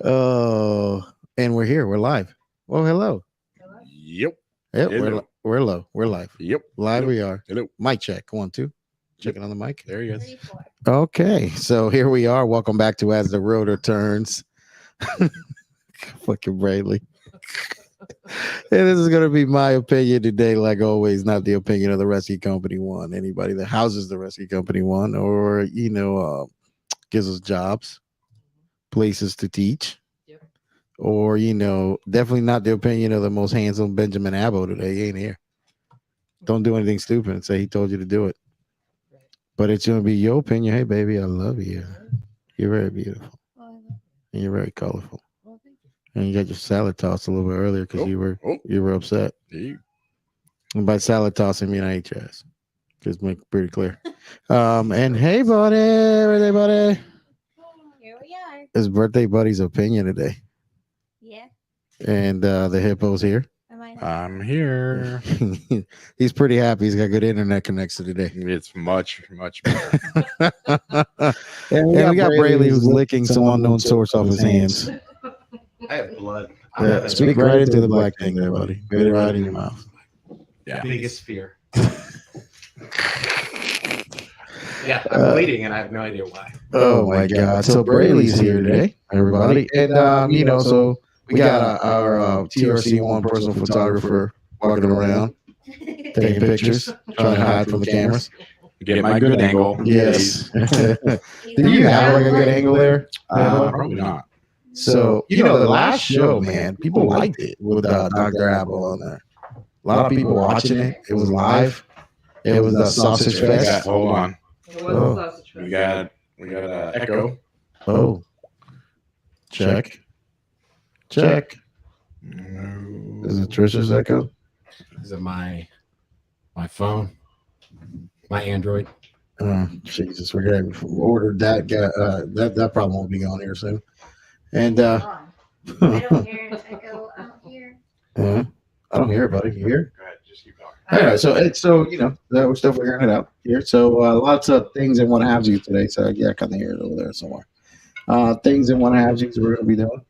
Oh, and we're here. We're live. Well, hello. Yep. Yep, Hello. we're low. We're live. Yep. Live Hello. we are. Hello. Mic check. 1, 2. Checking on the mic. There he is. 3, 4. Okay, so here we are. Welcome back to As The Rotor Turns. Fucking Bradley. And this is going to be my opinion today, like always, not the opinion of the rescue company one. Anybody that houses the rescue company one, or gives us jobs, places to teach. Yep. Or, definitely not the opinion of the most handsome Benjamin Abbo today. He ain't here. Don't do anything stupid and say he told you to do it. Right. But it's going to be your opinion. Hey, baby, I love you. You're very beautiful. Oh, I love it. And you're very colorful. Well, thank you. And you got your salad tossed a little bit earlier because you were upset. You. And by salad tossing, I mean I ate your ass. Just make it pretty clear. And hey, birthday buddy. Here we are. It's birthday buddy's opinion today. Yeah. And the hippo's here. Am I not? I'm here. He's pretty happy. He's got good internet connection today. It's much, much better. And we got Brayley who's licking some unknown source off his hands. I have blood. Speak right into the black thing there, buddy. Get it right in your mouth. Yeah. Biggest fear. Yeah, I'm bleeding and I have no idea why. Oh my God! So Brayley's here today, everybody, and so we got our TRC1 personal photographer walking around, taking pictures, trying to hide from the cameras. Get my good angle. Yes. Do you have like a good angle there? Probably not. So the last show, man, people liked it with Dr. Apple on there. A lot of people watching it. It was live. It was the sausage fest. Hold on. It was a sausage fest. We got echo. Oh, check. No. Is it Trisha's echo? Is it my phone? My Android? Jesus, we're gonna order that guy. That problem will be gone here soon. And I don't hear an echo out here. I don't hear it, buddy. You hear? Go ahead. Just keep going. All right, so we're still figuring it out here. So lots of things and what have you today. So yeah, I kind of hear it over there somewhere. Things and what have you we're gonna be doing.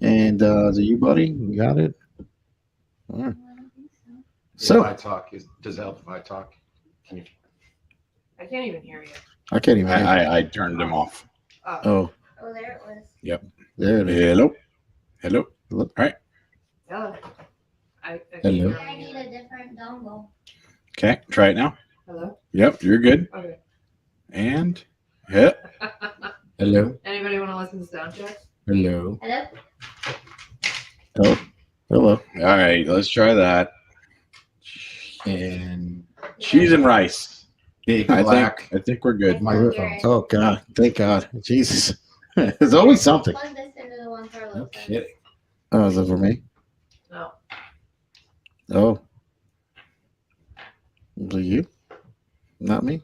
And is it you, buddy? You got it. All right. So if I talk, does it help if I talk? Can you? I can't even hear you. I can't even. Hear I turned them off. Oh, Oh, there it was. there it is. Hello. Oh. I can't Hello. hear I need you. a different dongle. Okay, try it now. Hello? Yep, you're good. Okay. And hit. Hello? Anybody want to listen to sound checks? Hello? Hello? Hello. All right, let's try that. And Cheese and rice. big I black. think we're good. Microphones. Oh God! Thank God. Jesus. There's always something. Plug this into the one Carlos No said. kidding. Oh, is it for me? No. Oh. Is it you? Not me?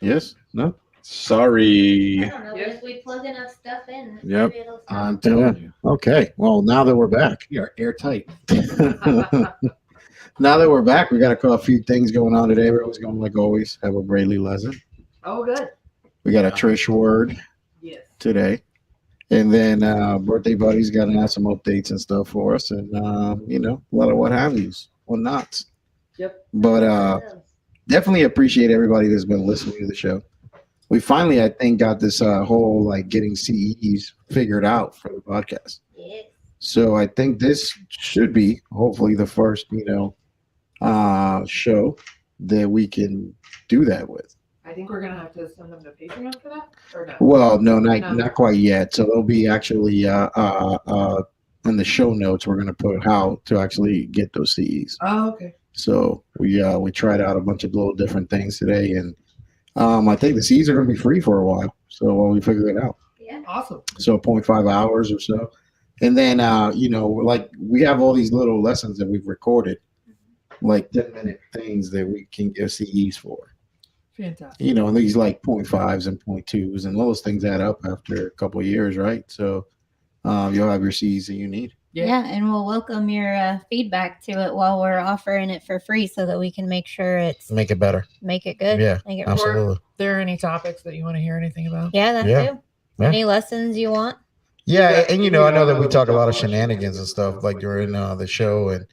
Yes? No? I Sorry. don't know, Yep. if we plug enough stuff in, Yep. maybe it'll stop. I'm telling you. Okay. Well, now that we're back. We are airtight. Now that we're back, we got a few things going on today. We're always going like always. Have a Brayley lesson. Oh, good. We got a Trish word Yes. today. And then birthday buddy's got to have some updates and stuff for us. And, a lot of what have yous. Well, not. Yep. But definitely appreciate everybody that's been listening to the show. We finally, I think, got this whole like getting CEs figured out for the podcast. Yeah. So I think this should be hopefully the first, show that we can do that with. I think we're going to have to send them to Patreon for that? Or no? Well, no, No. not quite yet. So there'll be actually in the show notes we're gonna put how to actually get those CEs. Oh, okay. So we tried out a bunch of little different things today, and I think the CEs are gonna be free for a while. So while we figure it out. Yeah. Awesome. So 0.5 hours or so. And then, like we have all these little lessons that we've recorded, like 10-minute things that we can give CEs for. Fantastic. And these like 0.5s and 0.2s, and those things add up after a couple of years, right? So you'll have your CEs that you need. Yeah, and we'll welcome your feedback to it while we're offering it for free so that we can make sure Make it better. make it good. Yeah, Make it absolutely. There any topics that you want to hear anything about? Yeah, that Yeah. too. Yeah. Any lessons you want? Yeah, and I know that we talk a lot of shenanigans and stuff like during the show and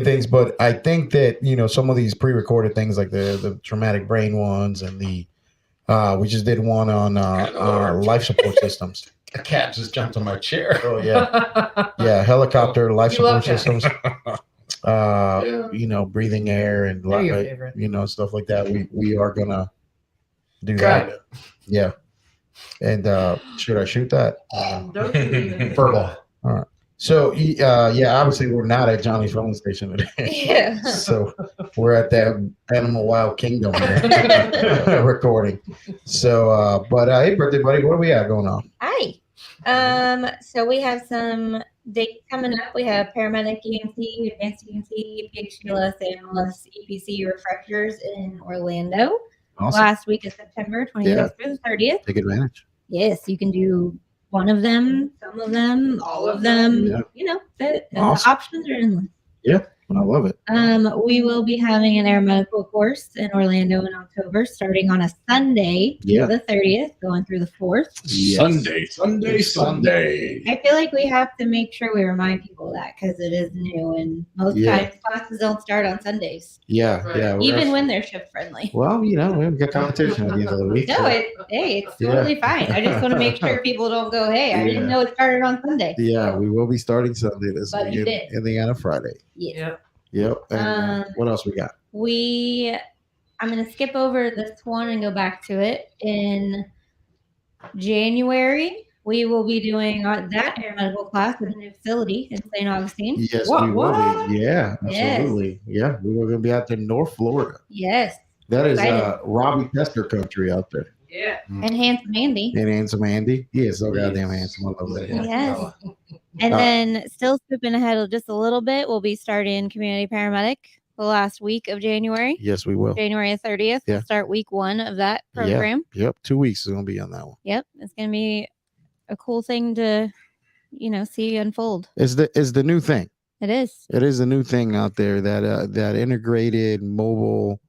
things, but I think that some of these pre-recorded things like the traumatic brain ones and the we just did one on life support systems. A cat just jumped on my chair. Oh yeah, helicopter life You love support cats. systems. Breathing air and They're your favorite. stuff like that. We are gonna do Got that. Yeah. And should I shoot that? Don't you even. Verbal. All right. So yeah, obviously we're not at Johnny's phone station today. Yeah. So we're at that Animal Wild Kingdom here recording. So but hey birthday buddy, what do we got going on? Hi. So we have some dates coming up. We have paramedic EMT, advanced EMT, PHLS, analyst, EPC refreshers in Orlando. Awesome. Last week of September 26th through the 30th. Take advantage. Yes, you can do one of them, some of them, all of them. Yeah. The Awesome. options are endless. I love it. We will be having an air medical course in Orlando in October, starting on a Sunday, the 30th, going through the 4th. Yes. Sunday. I feel like we have to make sure we remind people that because it is new, and most times classes don't start on Sundays, Yeah. even when they're shift friendly. Well, we have got competition at the end of the week. No, it's totally fine. I just want to make sure people don't go, hey, I didn't know it started on Sunday. Yeah, we will be starting Sunday this But you week did. and the end of Friday. Yeah. Yep. And what else we got? I'm going to skip over this one and go back to it. In January, we will be doing that air medical class at a new facility in St. Augustine. Yes, What? we will be. Yeah, Yes. absolutely. Yeah, we were going to be out there in North Florida. Yes. That is Excited. Robbie Tester country out there. Yeah. And Handsome Andy. And handsome Andy. He is so goddamn handsome. I love that. guy. Yes. And then still scooping ahead just a little bit, we'll be starting community paramedic the last week of January. Yes, we will. January 30th. Yeah. We'll start week 1 of that program. Yep. 2 weeks is going to be on that one. Yep. It's going to be a cool thing to, see unfold. It's the new thing. It is. It is a new thing out there that integrated mobile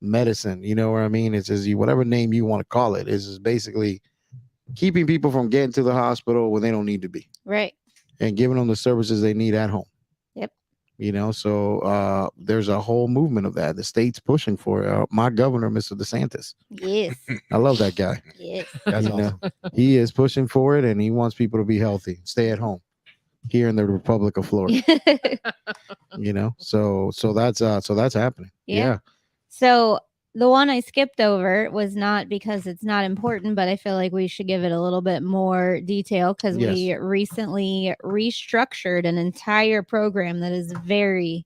medicine. You know what I mean? It's whatever name you want to call it. Is basically keeping people from getting to the hospital when they don't need to be. Right. And giving them the services they need at home. Yep. So there's a whole movement of that. The state's pushing for it. My governor, Mr. DeSantis. Yes. I love that guy. Yes. That's You know, awesome. he is pushing for it, and he wants people to be healthy, stay at home here in the Republic of Florida. So that's happening. Yeah. So the one I skipped over was not because it's not important, but I feel like we should give it a little bit more detail because we recently restructured an entire program that is very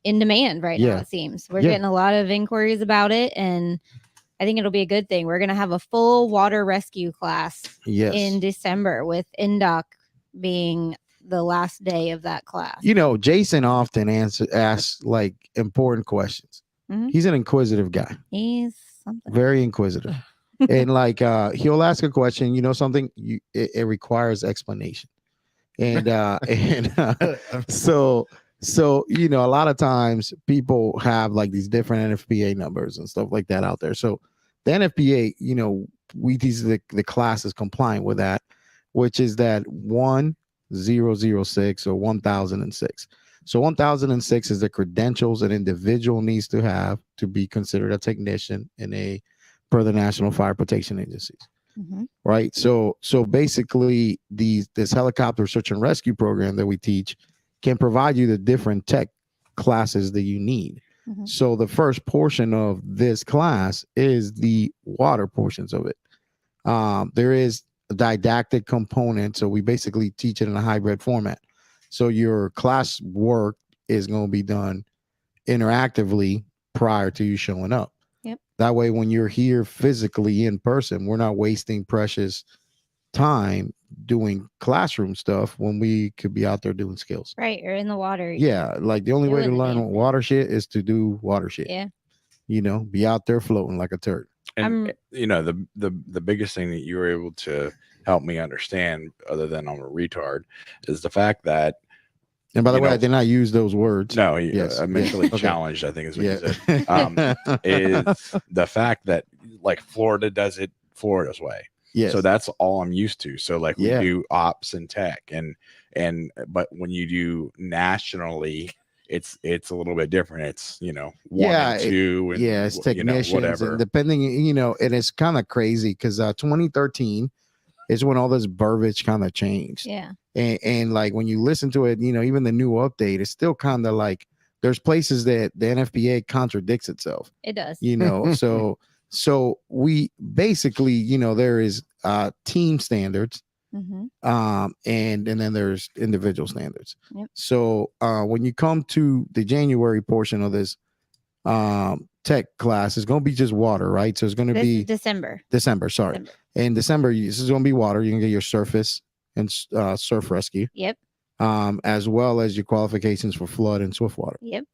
in demand right now, it seems. We're getting a lot of inquiries about it, and I think it'll be a good thing. We're going to have a full water rescue class in December with INDOC being the last day of that class. Jason often asks like important questions. Mhm. He's an inquisitive guy. He's something. Very inquisitive. And like he'll ask a question, something it requires explanation. And so a lot of times people have like these different NFPA numbers and stuff like that out there. So the NFPA, we teach the class is compliant with that, which is that 1006 or 1006. So 1006 is the credentials an individual needs to have to be considered a technician per the National Fire Protection Agencies. Mhm. Right. So basically this helicopter search and rescue program that we teach can provide you the different tech classes that you need. Mhm. So the first portion of this class is the water portions of it. There is a didactic component. So we basically teach it in a hybrid format. So your class work is going to be done interactively prior to you showing up. Yep. That way, when you're here physically in person, we're not wasting precious time doing classroom stuff when we could be out there doing skills. Right. Or in the water. Yeah. Like the only way to Doing learn it. water shit is to do water shit. Yeah. Be out there floating like a turd. And the biggest thing that you were able to help me understand, other than I'm a retard, is the fact that. And by the way, I did not use those words. No, Yes. mentally Okay. challenged, I think is what you said. Yeah. Is the fact that like Florida does it Florida's way. Yes. So that's all I'm used to. So like we Yeah. do ops and tech but when you do nationally, it's a little bit different. It's, one Yeah, and two and it's technicians whatever. and depending, and it's kind of crazy because 2013 is when all this verbiage kind of changed. Yeah. And like when you listen to it, even the new update, it's still kind of like there's places that the NFPA contradicts itself. It does. So we basically, there is team standards, Mm-hmm. and then there's individual standards. Yep. So when you come to the January portion of this tech class, it's going to be just water, right? So it's going to be December. Sorry. In December, this is going to be water. You can get your surface and surf rescue. Yep. As well as your qualifications for flood and swift water. Yep.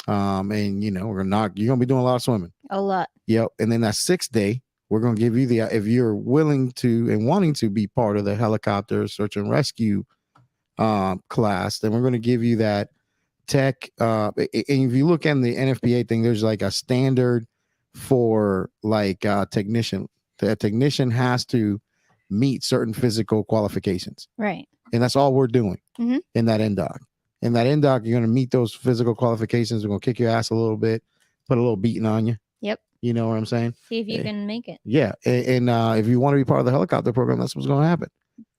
And you're going to be doing a lot of swimming. A lot. Yep. And then that 6th day, we're going to give you if you're willing to and wanting to be part of the helicopter search and rescue class, then we're going to give you that tech. And if you look at the NFPA thing, there's like a standard for like technician. The technician has to meet certain physical qualifications. Right. And that's all we're doing Mm-hmm. in that NDOC. In that NDOC, you're going to meet those physical qualifications. We're going to kick your ass a little bit, put a little beating on you. Yep. You know what I'm saying? See if you can make it. Yeah. And if you want to be part of the helicopter program, that's what's going to happen.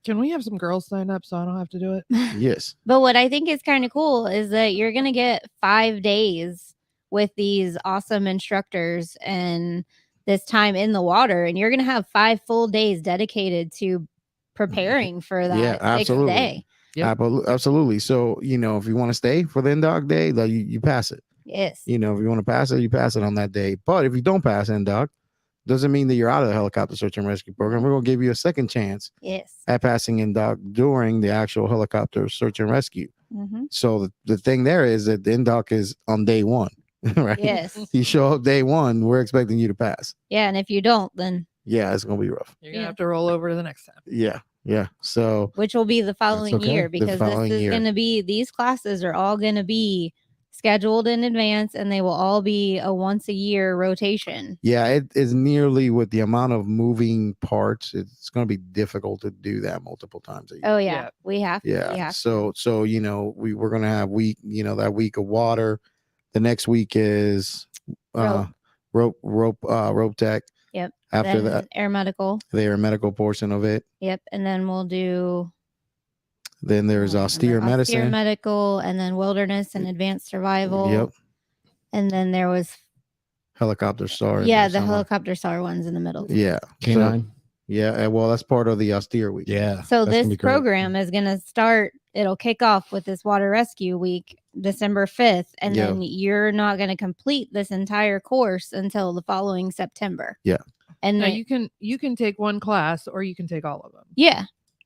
Can we have some girls sign up so I don't have to do it? Yes. But what I think is kind of cool is that you're going to get 5 days with these awesome instructors and this time in the water. And you're going to have 5 full days dedicated to preparing for that. Yeah, absolutely. 6th day. Yep. Absolutely. So, if you want to stay for the NDOC day, like you pass it. Yes. If you want to pass it, you pass it on that day. But if you don't pass NDOC, doesn't mean that you're out of the helicopter search and rescue program. We're going to give you a second chance Yes. at passing NDOC during the actual helicopter search and rescue. Mm-hmm. So the thing there is that the NDOC is on day 1, right? Yes. You show up day 1, we're expecting you to pass. Yeah. And if you don't, then Yeah, it's going to be rough. You're going to have to roll over to the next time. Yeah. Yeah. So which will be the following okay. year The because following this is year. going to be, these classes are all going to be scheduled in advance and they will all be a once a year rotation. yeah, it is nearly with the amount of moving parts. It's going to be difficult to do that multiple times a year. Oh yeah, Yeah. we have to. We Yeah. have So we're going to have that week of water. The next week is rope tech. Yep. After then that, air medical. the aeromedical portion of it. Yep. And then we'll do Then there's austere medicine. medical, and then wilderness and advanced survival. Yep. And then there was Helicopter SAR. in the there somewhere. helicopter SAR ones in the middle. Yeah. K9. So, yeah. Well, that's part of the austere week. Yeah. So that's gonna this be great. program is going to start. It'll kick off with this water rescue week, December 5th, and Yeah. then you're not going to complete this entire course until the following September. Yeah. And Now then, you can take one class or you can take all of them. yeah.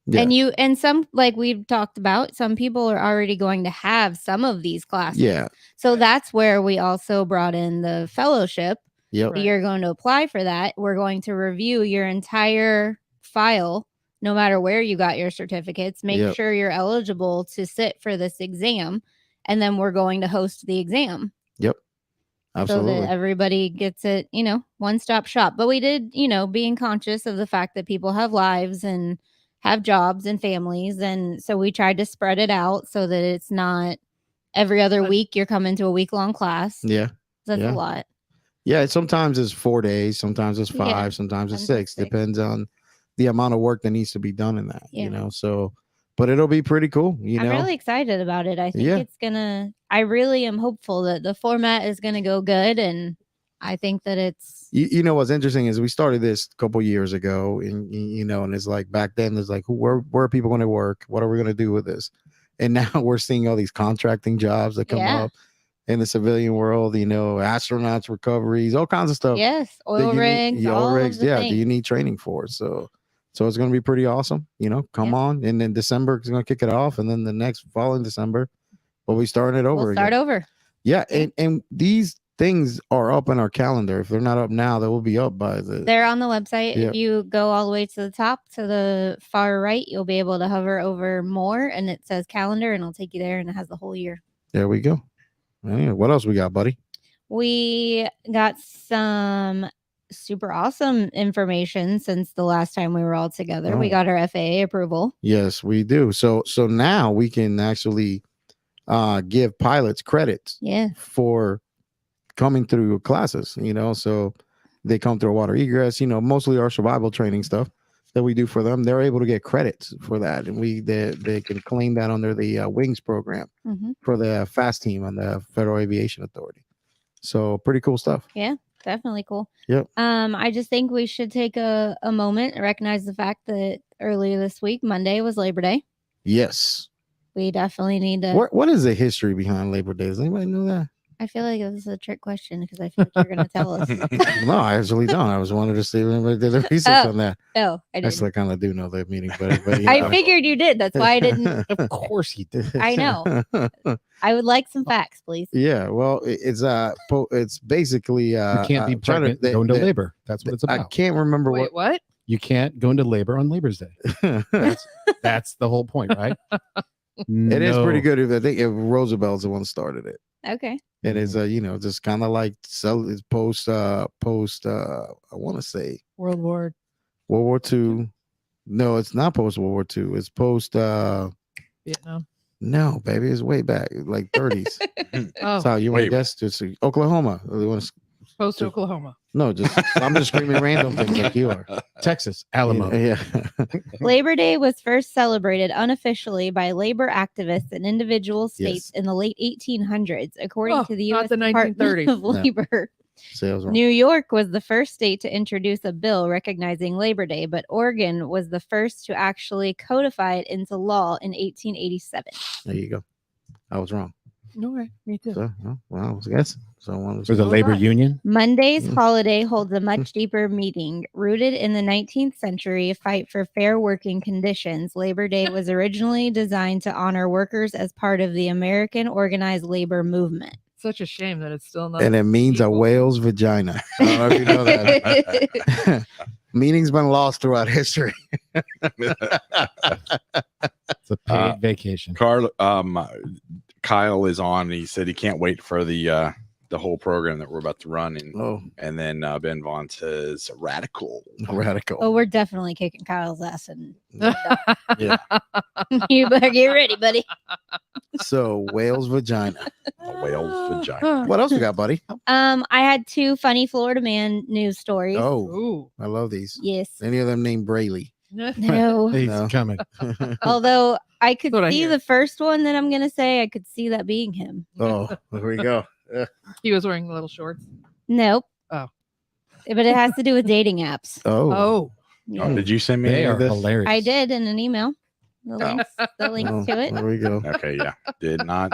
Yeah. And some, like we've talked about, some people are already going to have some of these classes. Yeah. So that's where we also brought in the fellowship. Yep. Right. You're going to apply for that. We're going to review your entire file, no matter where you got your certificates, make Yep. sure you're eligible to sit for this exam. And then we're going to host the exam. Yep. So Absolutely. that everybody gets it, one-stop shop. But we did, being conscious of the fact that people have lives and have jobs and families. And so we tried to spread it out so that it's not every other week you're coming to a week-long class. Yeah. That's Yeah. a lot. Yeah. Sometimes it's 4 days. Sometimes it's 5. Yeah, Sometimes it's sometimes 6. 6. Depends on the amount of work that needs to be done in that. Yeah. So, but it'll be pretty cool. I'm really excited about it. I think Yeah. it's gonna. I really am hopeful that the format is gonna go good, and I think that it's. You know what's interesting is we started this a couple years ago, and and it's like back then there's like where are people going to work? What are we going to do with this? And now we're seeing all these contracting jobs that come Yeah. up in the civilian world. Astronauts recoveries, all kinds of stuff. Yes, that oil you rigs, need, all oil of rigs. the Yeah, things. do you need training for? So it's going to be pretty awesome. Come Yep. on, and then December is going to kick it off, and then the next following December we'll be starting it over We'll again. start over. Yeah, and these things are up in our calendar. If they're not up now, they will be up by the. They're on the website. Yeah. If you go all the way to the top to the far right, you'll be able to hover over more, and it says calendar, and it'll take you there, and it has the whole year. There we go. Yeah, what else we got, buddy? We got some super awesome information since the last time we were all together. We Oh. got our FAA approval. Yes, we do. So now we can actually give pilots credits Yeah. for coming through classes, so they come through water egress, mostly our survival training stuff that we do for them. They're able to get credits for that, and they can claim that under the wings program for the FAST team on the Federal Aviation Authority. So pretty cool stuff. Yeah, definitely cool. Yep. I just think we should take a moment and recognize the fact that earlier this week, Monday, was Labor Day. Yes. We definitely need to. What is the history behind Labor Day? Does anybody know that? I feel like this is a trick question because I feel like you're going to tell us. No, I actually don't. I was wanted to see if anybody did the research on that. Oh, I did. Actually, I kind of do know that meeting, but I figured you did. That's why I didn't. Of course he did. I know. I would like some facts, please. Yeah, well, it's basically You can't be pregnant go into labor. That's what it's about. I can't remember Wait, what? You can't go into labor on Labor's Day. That's the whole point, right? It is pretty good. I think Roosevelt's the one that started it. Okay. It is just kind of like it's post I want to say World War II. No, it's not post World War II. It's post Vietnam. no, baby, it's way back, like 30s. Oh, So you want to Wait. guess? Just Oklahoma. post Oklahoma. No, I'm just screaming random things like you are. Texas, Alamo. Yeah. Labor Day was first celebrated unofficially by labor activists in individual states Yes. in the late 1800s, according to the not U.S. the Department 1930s. of Labor. Say I was wrong. New York was the first state to introduce a bill recognizing Labor Day, but Oregon was the first to actually codify it into law in 1887. There you go. I was wrong. Okay, me too. So, I was guessing. So I wanted to For the So labor was I. union. Monday's Mm. holiday holds a much deeper meaning. Rooted in the 19th century fight for fair working conditions, Labor Day was originally designed to honor workers as part of the American organized labor movement. Such a shame that it's still not. and it means a equal. whale's vagina. I don't know if you know that. Meaning's been lost throughout history. It's a paid vacation. Kyle is on. He said he can't wait for the whole program that we're about to run, and then Ben Vaughn says radical. Radical. Oh, we're definitely kicking Kyle's ass, and Yeah. you better get ready, buddy. So whale's vagina. A whale's vagina. What else we got, buddy? I had two funny Florida man news stories. Oh, Ooh. I love these. Yes. Any of them named Brayley? No. He's No. coming. Although I could That's what I see hear. the first one that I'm gonna say, I could see that being him. Oh, here we go. He was wearing little shorts. Nope. Oh. But it has to do with dating apps. Oh. Oh, Yeah. Oh, did you send me They any are of this? hilarious. I did in an email. The links Oh, to it. There we go. Okay, yeah, did not.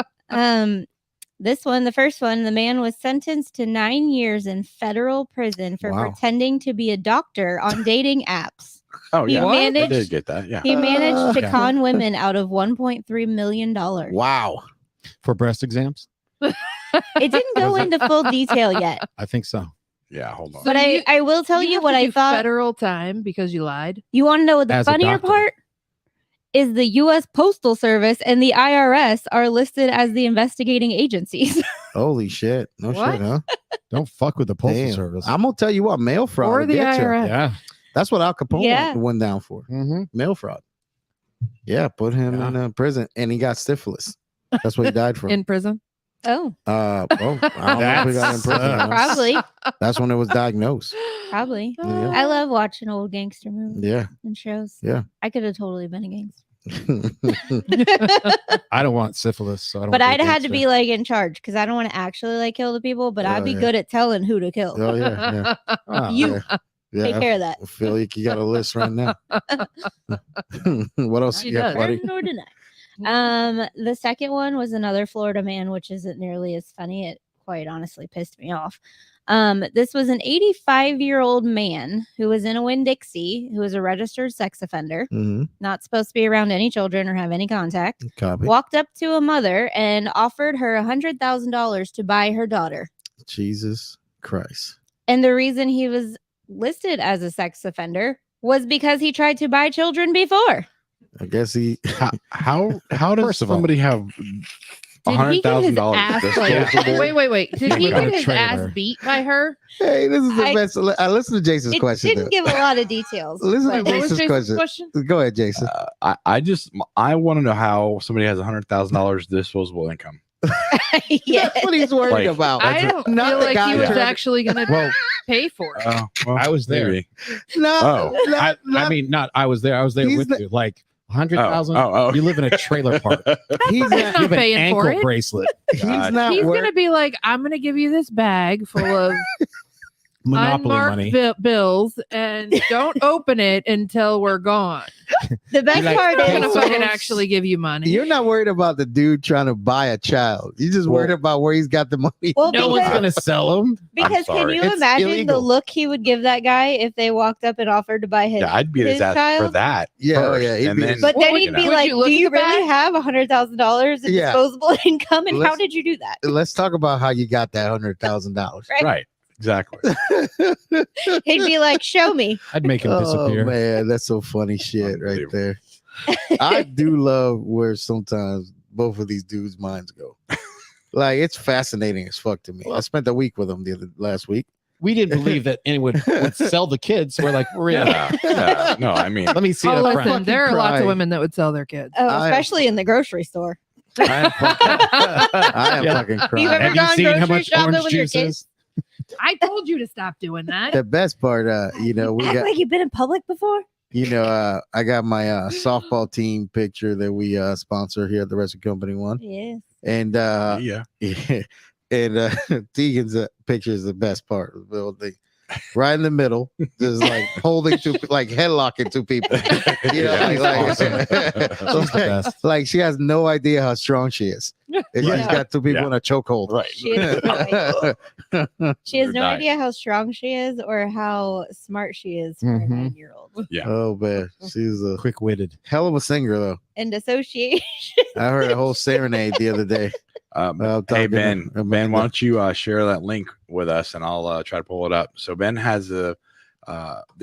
This one, the first one, the man was sentenced to 9 years in federal prison for Wow. pretending to be a doctor on dating apps. Oh He yeah, I managed- did get that. Yeah, He managed to Yeah. con women out of $1.3 million. Wow. For breast exams? It didn't go into full detail yet, I think so. yeah. Hold on. but I will tell you have what to I do thought. Federal time because you lied. You want to know what the As a funnier doctor. part is? The U.S. Postal Service and the IRS are listed as the investigating agencies. Holy shit. No What? shit, huh? Don't fuck with the postal Damn. service. I'm gonna tell you what, mail fraud. Or will the get ya. IRS. Yeah. That's what Al Capone Yeah. went down for. Mm-hmm. Mail fraud. Yeah, put him Yeah. in prison, and he got syphilis. That's what he died from. In prison. Oh, I don't know if he got in prison. That's- probably, That's when it was diagnosed. probably. Yeah. I love watching old gangster movies Yeah. and shows. Yeah. I could have totally been a gangster, I don't want syphilis, so I don't. but want I'd to have had to be like in charge because I don't want to actually like kill the people, but I'd Oh, be yeah. good at telling who to kill. Oh yeah, You yeah. take care of that. I feel like you got a list right now. What else She you got, does. buddy? Nor deny. The second one was another Florida man, which isn't nearly as funny. It quite honestly pissed me off. This was an 85-year-old man who was in a Winn-Dixie, who was a registered sex offender, Mm-hmm. not supposed to be around any children or have any contact. Copy. Walked up to a mother and offered her $100,000 to buy her daughter. Jesus Christ. And the reason he was listed as a sex offender was because he tried to buy children before. I guess he. How does First of all- somebody have Did he get his $100,000 ass like, disposable. wait. Did he Without get a his trailer. ass beat by her? Hey, this is the I- best. Listen to Jason's It question. didn't give a lot of details. Listen to but- What was Jason's Jason's question. question? Go ahead, Jason. I want to know how somebody has $100,000 disposable income. yeah. That's what he's worried Like, about. I don't Not feel the like guy he was trying to- actually going to Well, pay for it. Oh, well, I was there. maybe. No, Oh, I mean, not I was there. I was there He's with the- you. Like 100,000. Oh. You live in a trailer park. he's He's not. You not have an paying for ankle it. bracelet. He's God. not He's worried. going to be like, I'm going to give you this bag full of Monopoly unmarked money. bills and don't open it until we're gone. The best like, part I'm "Hey, going to is so- fucking actually give you money. You're not worried about the dude trying to buy a child. You're just worried about where he's got the money. well No one's because, gonna sell them. because can sorry. you It's imagine illegal. the look he would give that guy if they walked up and offered to buy his? Yeah, I'd beat his ass for child? that. Yeah, oh, first, yeah, he'd and beat then, his- But What then would he'd you- be would like, you look "Do at you the bag? really have $100,000 in Yeah. disposable income? And how Let's- did you do that?" Let's talk about how you got that $100,000. right, exactly. He'd be like, "Show me." I'd make him Oh disappear. man, that's so funny shit right Unbelievable. there. I do love where sometimes both of these dudes' minds go. Like it's fascinating as fuck to me. I spent a week with them last week. We didn't believe that anyone would sell the kids. We're like, really? Yeah. No, I mean, Let me see Oh, a listen, friend. there are lots cry. of women that would sell their kids. Oh, I- especially in the grocery store. I am fucking, I am Yeah. fucking You've crying. ever Have you gone seen how grocery much shopping orange with your juice kids? is? I told you to stop doing that. The best part, we Act got, like you've been in public before. I got my softball team picture that we sponsor here at the Wrestling Company one, Yeah. and yeah. and Tegan's picture is the best part of the whole thing. Right in the middle, just like holding two, like headlocking two people. You know, Yeah, like, awesome. She's the best. like she has no idea how strong she is. And she's Yeah. got two people Yeah. in a chokehold. Right. She has She has They're no dying. idea how strong she is or how smart she is for Mhm. a 9-year-old. Yeah. Oh man, she's a Quick-witted. hell of a singer though. And association. I heard a whole serenade the other day. Hey talking Ben, about Ben, the- why don't you share that link with us, and I'll try to pull it up. So Ben has there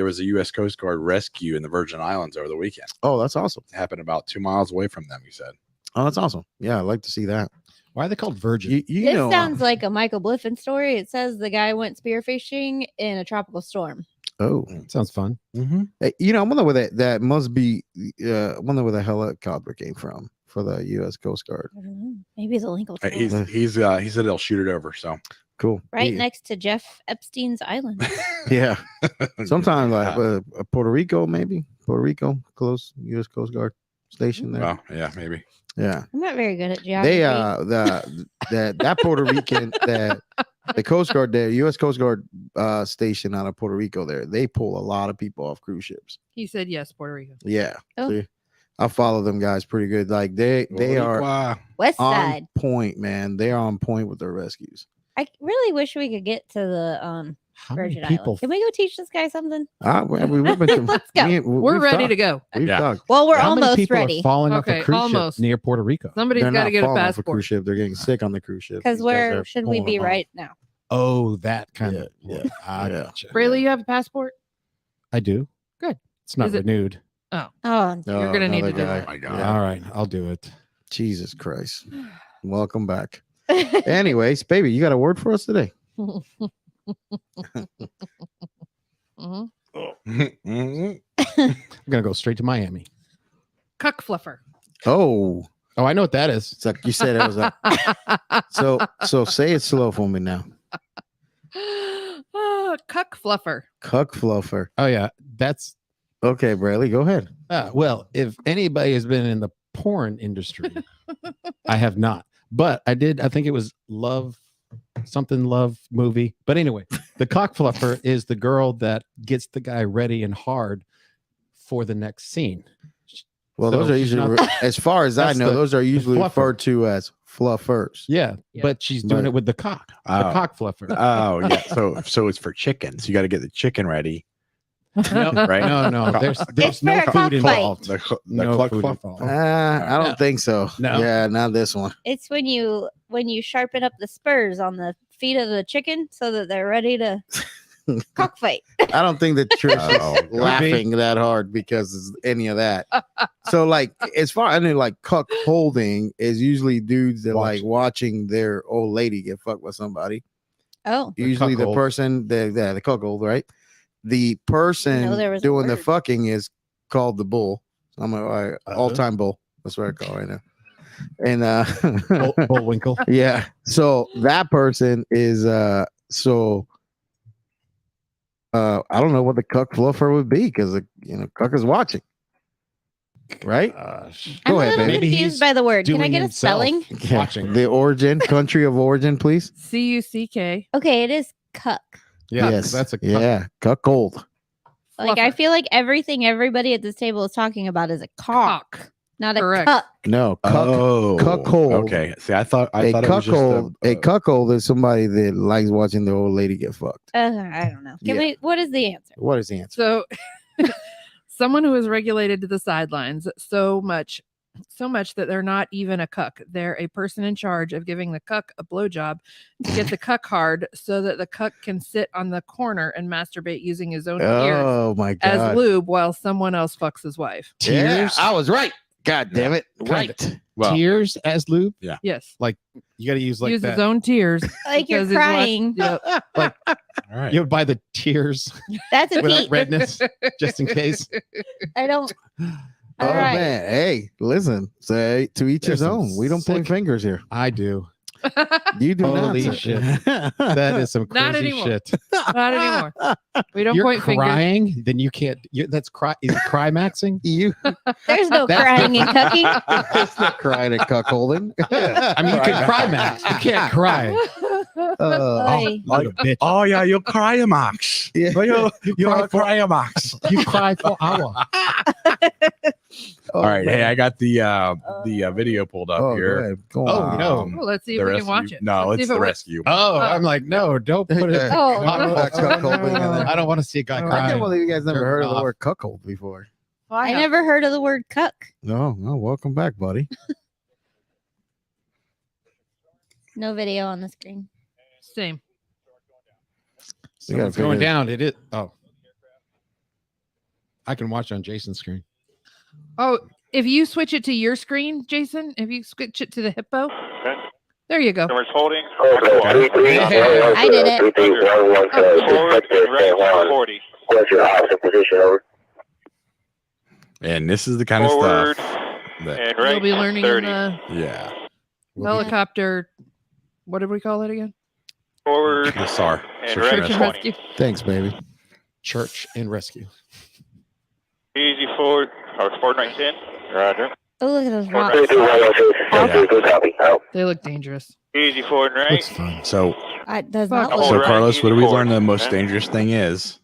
was a U.S. Coast Guard rescue in the Virgin Islands over the weekend. Oh, that's awesome. It happened about 2 miles away from them. He said. Oh, that's awesome. Yeah, I'd like to see that. Why are they called virgin? You This know, sounds like a Michael Bliffen story. It says the guy went spearfishing in a tropical storm. oh, Sounds fun. Mm-hmm. hey, I wonder where that must be. I wonder where the helicopter came from for the U.S. Coast Guard. I don't know. Maybe the link will tell He us. said he'll shoot it over. So Cool. Right Yeah. next to Jeff Epstein's island. Yeah. Sometimes like Puerto Rico, maybe Puerto Rico, close U.S. Coast Guard station there. Well, yeah, maybe. Yeah. I'm not very good at geography. They that Puerto Rican that the Coast Guard there, U.S. Coast Guard station out of Puerto Rico there, they pull a lot of people off cruise ships. He said yes, Puerto Rico. Yeah. Oh. See, I follow them guys pretty good. Like they are West on Side. point, man. They are on point with their rescues. I really wish we could get to the How many Virgin people? Islands. Can we go teach this guy something? We've been Let's go. We're ready to go. We've Yeah. talked. Well, we're How many almost people ready are falling off Okay, a cruise almost. ship near Puerto Rico? Somebody's They're got to not get a falling off a cruise passport. ship. They're getting sick on the cruise ship. Because These guys where are should we pulling be them off. right now? Oh, that kind Yeah, of. yeah, I yeah. gotcha. Braylee, you have a passport? I do. Good. It's not Is it- renewed. Oh, Oh, You're gonna need another to do guy. it. Oh my God. Yeah. All right, I'll do it. Jesus Christ. Welcome back. Anyways, baby, you got a word for us today? Mhm. Mhm. I'm gonna go straight to Miami. Cuck fluffer. Oh, Oh, I know what that is. it's like you said it was like so say it slow for me now. Cuck fluffer. Cuck fluffer. Oh yeah, that's Okay, Bradley, go ahead. well. If anybody has been in the porn industry, I have not, but I did. I think it was Love movie. But anyway, the cock fluffer is the girl that gets the guy ready and hard for the next scene. Well, So those are she's usually, not- as far as I That's know, the- those are usually fluffer. referred to as fluffers. Yeah, Yeah. but she's doing But- it with the cock. The Oh. cock fluffer. Oh yeah. So it's for chickens. You got to get the chicken ready. No, Right? no. There's It's no for a food cockfight. involved. The No cluck food fluff. involved. I don't think so. No. Yeah, not this one. it's when you sharpen up the spurs on the feet of the chicken so that they're ready to Cockfight. I don't think that Trish Uh-oh. is laughing that hard because of any of that. So, like, as far I know, like cuck holding is usually dudes that like watching their old lady get fucked by somebody. Oh, Usually, the cuckold. person, the cuckold, right? The No, person there was a doing the word. fucking is called the bull. I'm a all-time bull. That's what I call it right now. And Bullwinkle. yeah, so that person is I don't know what the cuck fluffer would be because cuck is watching, right? Gosh. I'm Go a ahead, little baby. Maybe confused he's by the word. Can I doing get a himself. spelling? Yeah, Watching. the origin, country of origin, please. CUCK. Okay, it is cuck. Yeah, Yes, that's a cuck. yeah, cuckold. Like I Fluffer. feel like everything everybody at this table is talking about is a cock, not a Correct. cuck. No, cuck. Oh, cuckold. Okay. See, I thought a it was just cuckold is somebody that likes watching the old lady get fucked. I don't know. Can Yeah. we? What is the answer? What is the answer? So, someone who is regulated to the sidelines so much that they're not even a cuck. They're a person in charge of giving the cuck a blowjob to get the cuck hard so that the cuck can sit on the corner and masturbate using his own ears Oh my as god! lube while someone else fucks his wife. Tears. Yeah, I was right. God damn it! Kinda. Right. well, Tears as lube. Yes. You got to use like Use that. his own tears. Like you're because he's watched- crying. Yep. all right. You would buy the tears That's a without Pete. redness, just in case. I don't. Oh All right. man! Hey, listen. Say to each There's his some own. We don't point sick- fingers here. I do. You do Holy not. shit. That is some Not crazy anymore. shit. Not anymore. We don't You're point fingers. crying, then you can't. That's cry. Is it cry maxing? You. There's no That's crying and cucking. It's not crying at cuckolding. I mean, you can cry max. You can't cry. Oy. Like a bitch. Oh yeah, you're crying, Max. Yeah. You're crying, Max. You cry for hours. Oh, All right, hey, man. I got the video pulled up Oh, here. go ahead. Go Oh, on. no. Well, let's see if The we can rescue- watch it. No, Let's see it's if it the works. rescue. Oh, I'm like, no, don't put it. Oh. Cuckolding and then- I don't want to see a guy I can't cry. believe you guys never Jerk heard of the off. word cuckold before. I never heard of the word cuck. No, welcome back, buddy. No video on the screen. Same. Someone's figure going it- down. It is. Oh, I can watch on Jason's screen. Oh, if you switch it to your screen, Jason, if you switch it to the hippo, there you go. Numbers holding. I did it. Forward and right 40. What's your opposite position over? And this is the kind of Forward stuff that, and You'll right be learning 30. in the yeah, helicopter. What did we call it again? Forward the SAR. and Search right and Search and 20. rescue. Thanks, baby. Church and rescue. Easy forward. Or forward right 10. Roger. Oh, look at those Forward rocks. right Good copy. Out. They look dangerous. Easy forward and right. Looks fun. So, Does not Fuck. look. so right, Carlos, what do we forward. learn the most Okay. dangerous thing is?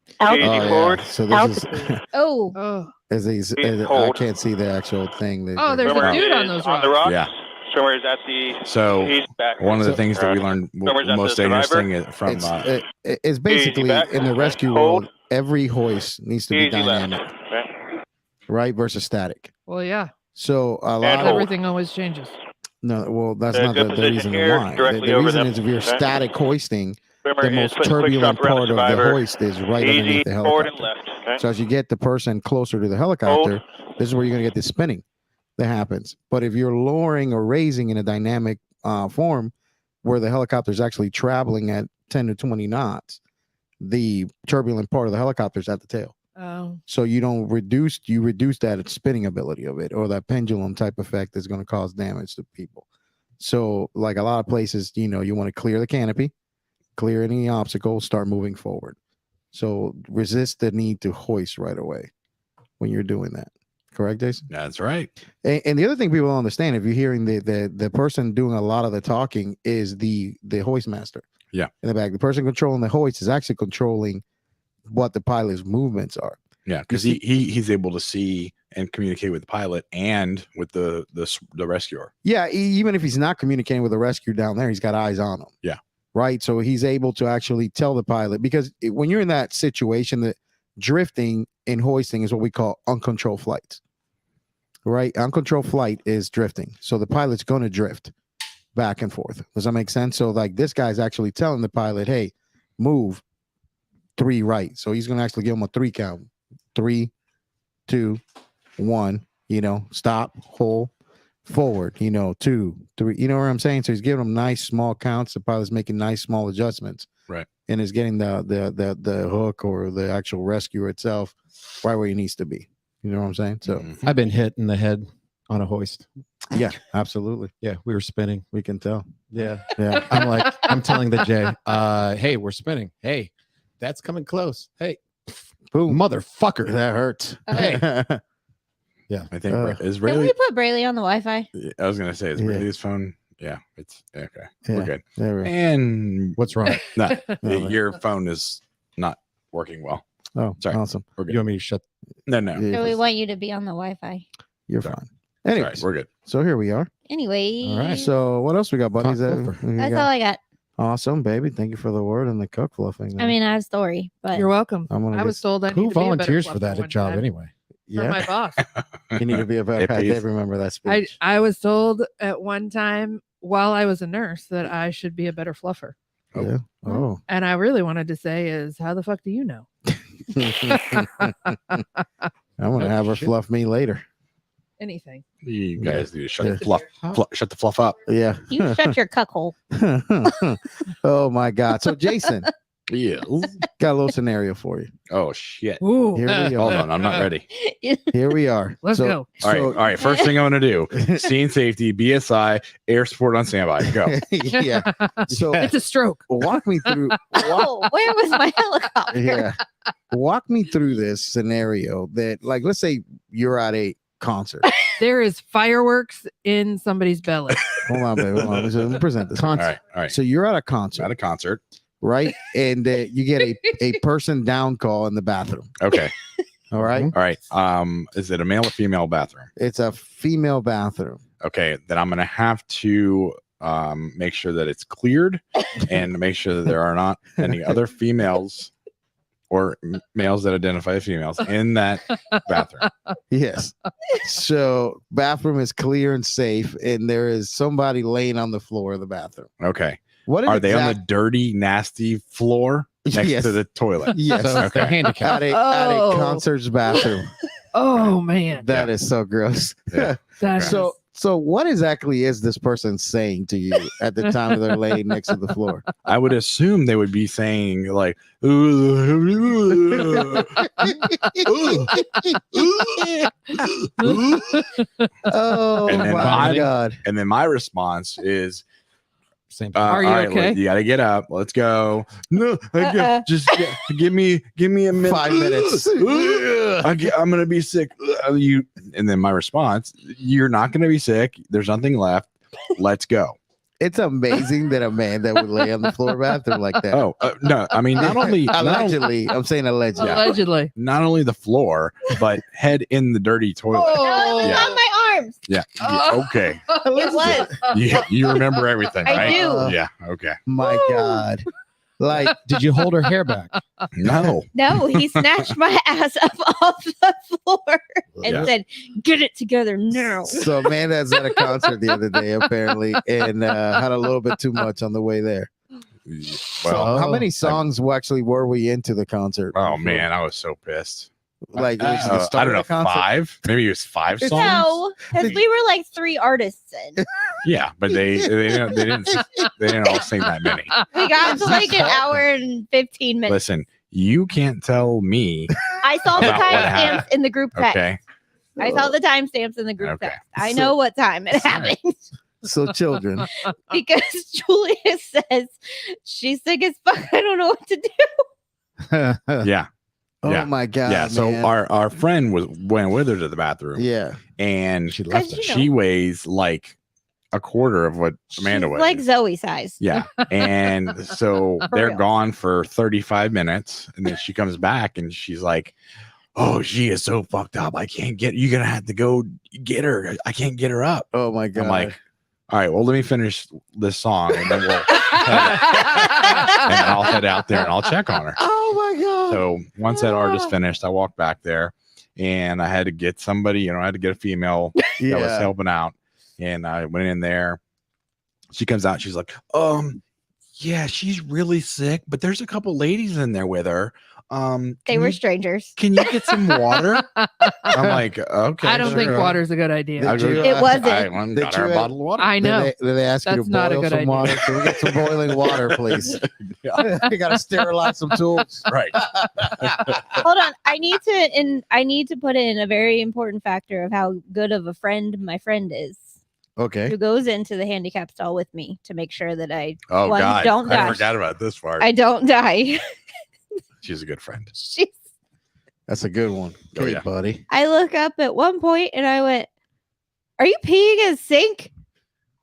Easy Oh, forward. yeah. So this is Oh, Oh, I Hold. can't see the actual thing. Oh, there's a Swimmer dude on is those on the rocks. rocks. Yeah. Swimmer is at the. So He's back. one of the So- things that we Roger. learned Swimmer's at most the dangerous survivor. thing is from it's basically back. in the rescue Hold. world, every hoist needs to be Easy left. dynamic, Okay. right? Versus static. Well, yeah. So a And lot Not of hold. everything always changes. no, well, that's Good not the position reason here, why. The directly over reason them. is if you're Okay. static hoisting, Swimmer the is most quick turbulent stop around part of the survivor. hoist is right Easy underneath the forward and helicopter. left. Okay. So as you get the person closer to the helicopter, this is where you're going to get this spinning that happens. But if you're lowering or raising in a dynamic form where the helicopter is actually traveling at 10 to 20 knots, the turbulent part of the helicopter is at the tail. Oh, So you reduce that spinning ability of it, or that pendulum type effect is going to cause damage to people. So like a lot of places, you want to clear the canopy, clear any obstacles, start moving forward. So resist the need to hoist right away when you're doing that. Correct, Jason? That's right. And the other thing people don't understand, if you're hearing the person doing a lot of the talking is the hoist master. Yeah. In the back, the person controlling the hoist is actually controlling what the pilot's movements are. Yeah, because You he's able to see and communicate with the pilot and with the rescuer. Yeah, even if he's not communicating with the rescue down there, he's got eyes on him. Yeah. Right. So he's able to actually tell the pilot, because when you're in that situation, that drifting and hoisting is what we call uncontrolled flights. Right. Uncontrolled flight is drifting. So the pilot's going to drift back and forth. Does that make sense? So like this guy's actually telling the pilot, hey, move 3 right. So he's gonna actually give him a 3 count. 3, 2, 1. Stop, hold, forward. 2, 3. You know what I'm saying? So he's giving him nice small counts. The pilot's making nice small adjustments. Right. And is getting the hook or the actual rescue itself right where he needs to be. You know what I'm saying? So I've been hit in the head on a hoist. yeah, absolutely. Yeah, we were spinning. We can tell. Yeah. Yeah. I'm telling the J, hey, we're spinning. Hey, that's coming close. Hey, Boom. motherfucker. That hurts. Hey. Yeah. I think is Can we Rayleigh. put Brayley on the Wi-Fi? I was gonna say, is Yeah. Rayleigh's phone? Yeah, it's okay. Yeah. We're good. There we go. And What's wrong? no, No, your phone is not working well. Oh, Sorry. awesome. We're good. You want me to shut? No, no. Yeah, So we want you to be on the Wi-Fi. you're Sorry. fine. It's all Anyways, right, we're good. so here we are. Anyway, All right. So what else we got, buddies? Cock fluffer. We that's got- all I got. Awesome, baby. Thank you for the word and the cook fluffing. I mean, I have a story, but You're welcome. I'm gonna I was get- told I Who need to be a better volunteers for fluffer that one job time anyway? For my boss. You need to be a better. It I pays. did remember that I, speech. I was told at one time while I was a nurse that I should be a better fluffer. Yeah. Oh. And I really wanted to say is, how the fuck do you know? I'm gonna have her Shit. fluff me later. Anything. You guys need to shut Yeah. the fluff, shut the fluff up. Yeah. you shut your cuck hole. Oh my God. So Jason, Yeah. got a little scenario for you. Oh shit. Ooh. Here we Hold are. on, I'm not ready. Here we are. Let's go. All right. First thing I'm gonna do: scene safety, BSI, air support on standby. Go. Yeah. So It's a stroke. walk me through. Oh, where was my helicopter? Yeah. Walk me through this scenario that, like, let's say you're at a concert. There is fireworks in somebody's belly. Hold on, baby. Hold on. Let me present this. All right. So you're at a concert, At a concert. right? And you get a person down call in the bathroom. Okay. All right. All right. Is it a male or female bathroom? It's a female bathroom. Okay. Then I'm gonna have to make sure that it's cleared and make sure that there are not any other females or males that identify as females in that bathroom. Yes. So bathroom is clear and safe, and there is somebody laying on the floor of the bathroom. Okay. What Are they on the dirty, nasty floor next Yes. to the toilet? Yes. So Okay. handicap. At Oh. a concert's bathroom. Oh man. That is so gross. Yeah. That So what exactly is this person saying to you at the time they're laying next to the floor? I would assume they would be saying like, Oh And then my vomiting. God. and then my response is, Same. Are you all right, okay? you got to get up. Let's go. No, give me a minute. 5 minutes. I'm gonna be sick. And then my response, you're not gonna be sick. There's nothing left. Let's go. It's amazing that a man that would lay on the floor bathroom like that. Oh no, I mean not only Allegedly. I'm saying allegedly. Allegedly. not only the floor, but head in the dirty toilet. No, it was Yeah. on my arms. Yeah. Oh. Okay. It was. You remember everything, I right? do. Yeah. Okay. My God. Like, Did you hold her hair back? No. No, he snatched my ass up off the floor and Yeah. said, "Get it together now." so a man that's at a concert the other day, apparently, and had a little bit too much on the way there. Well, How many songs actually were we into the concert? oh man, I was so pissed. Like, it was the I start don't of know, the concert? 5? Maybe it was 5 songs. No, because we were like 3 artists in. Yeah, but they didn't all sing that many. We got to like an hour and 15 minutes. Listen, you can't tell me. I saw the About what timestamps happened. in the group text. Okay. I saw the timestamps in the group Okay. text. I know what time it happened So children. because Julia says she's sick as fuck. I don't know what to do. Yeah. Oh Yeah. my God. Yeah. So man. our friend went with her to the bathroom. Yeah. And She left Because it. you know. she weighs like a quarter of what Amanda She's weighs. like Zoe size. Yeah. And so For they're real. gone for 35 minutes. And then she comes back and she's like, oh, she is so fucked up. I can't get, you're going to have to go get her. I can't get her up. Oh my God. I'm like, all right, well, let me finish this song and then and I'll head out there and I'll check on her. oh my God. So once that artist finished, I walked back there and I had to get somebody, I had to get a female that was yeah. helping out. And I went in there. She comes out. She's like, yeah, she's really sick, but there's a couple ladies in there with her. They can were you- strangers. Can you get some water? I'm like, okay. I don't think sure. water's a good idea. I go- It wasn't. I went and Did got her a you- bottle of water. I know. Did they ask you That's to not a boil good some idea. water? Can we get some boiling water, please? We got to sterilize some tools. Right. Hold on. I need to put in a very important factor of how good of a friend my friend is. Okay. Who goes into the handicap stall with me to make sure that I Oh One, God, don't I die. forgot about this part. I don't die. She's a good friend. She's That's a good one. Oh, Okay, yeah. buddy. I look up at one point and I went, "Are you peeing in a sink?"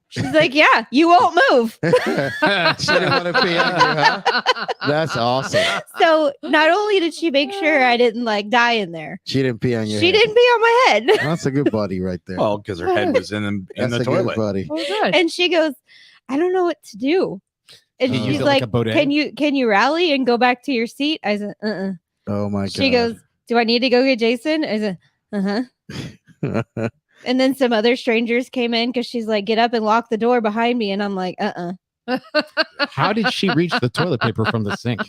She's like, "Yeah, you won't move." She didn't want to pee on you, huh? That's awesome. So not only did she make sure I didn't like die in there, She didn't pee on you. she didn't pee on my head. That's a good buddy right there. Well, because her head was in That's the a toilet. good buddy. Oh, good. And she goes, "I don't know what to do." And You use she's it like like, a bidet? can you rally and go back to your seat?" I said, Oh my god. She goes, "Do I need to go get Jason?" I said, "Uh-huh." And then some other strangers came in because she's like, "Get up and lock the door behind me." And I'm like, How did she reach the toilet paper from the sink?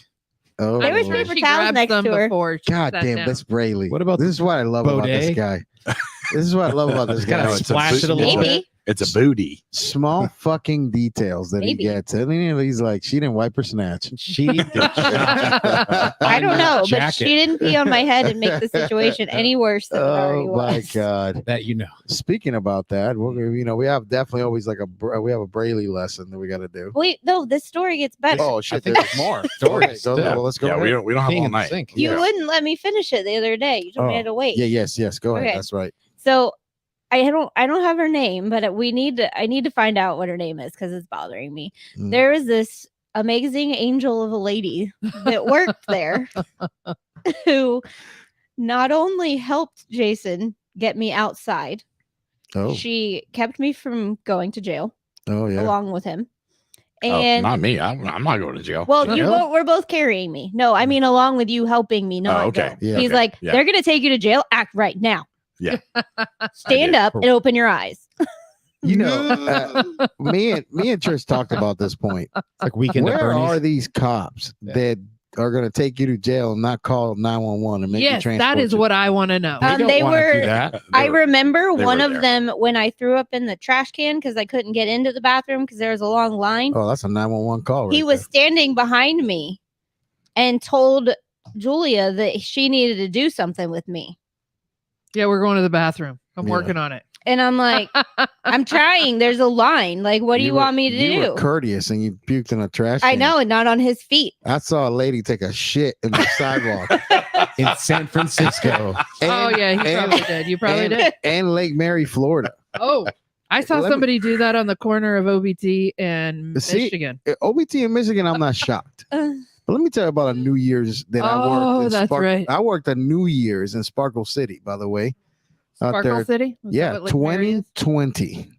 Oh, There was Sure paper she towels grabbed next some to her. before she God sat damn, down. that's Brayley. What about this is what I love about this bidet? guy. This is what I love about this Just gotta guy. it's a splash it a boot- little bit. Maybe. It's a booty. Small fucking details that Maybe. he gets. And then he's like, she didn't wipe her snatch. She did I don't know, but she didn't pee on my head and make the situation any worse than it already Oh my was. god. that you know. Speaking about that, we have definitely always like we have a Brayley lesson that we got to do. Wait, no, this story gets better. Oh I shit, think there's there's more Okay, stories. go, still. well, let's go. Yeah, ahead. we don't have Peeing all in the night. sink. You yeah. wouldn't let me finish it the other day. You told me I had to wait. Yeah, yes. Go ahead. Okay. That's right. So I don't have her name, but I need to find out what her name is because it's bothering me. Mm. There is this amazing angel of a lady that worked there who not only helped Jason get me outside, Oh, she kept me from going to jail oh yeah. along with him. Oh, And not me. I'm not going to jail. well, you Really? both, we're both carrying me. No, I mean along with you helping me. Not Oh, okay. go. Yeah. He's Okay. like, Yeah. they're gonna take you to jail. Act right now. Yeah. Stand did. up and open your eyes. You know, me and Trish talked about this point. It's like Weekend at Where Bernie's. are these cops Yeah. that are going to take you to jail and not call 911 and make you Yes, transport that is you? what I want to know. We don't they wanna do were- that. I remember they one were of there. them when I threw up in the trash can because I couldn't get into the bathroom because there was a long line. Oh, that's a 911 call. He right was standing behind me and told Julia that she needed to do something with me. Yeah, we're going to the bathroom. I'm Yeah. working on it. And I'm like, I'm trying. There's a line. Like, what do you were- want me to you do? were courteous and you puked in a trash I can. know, and not on his feet. I saw a lady take a shit in the sidewalk. in San Francisco. Oh And- yeah, he and- probably did. You probably and, did. and Lake Mary, Florida. Oh, I saw Let me- somebody do that on the corner of OBT and See, Michigan. OBT in Michigan, I'm not shocked. Uh, But let me tell you about a New Year's that I worked. Oh, in that's right. I worked a New Year's in Sparkle City, by the way. Out Sparkle there. City. Was that Yeah, what Lake Mary is? 2020.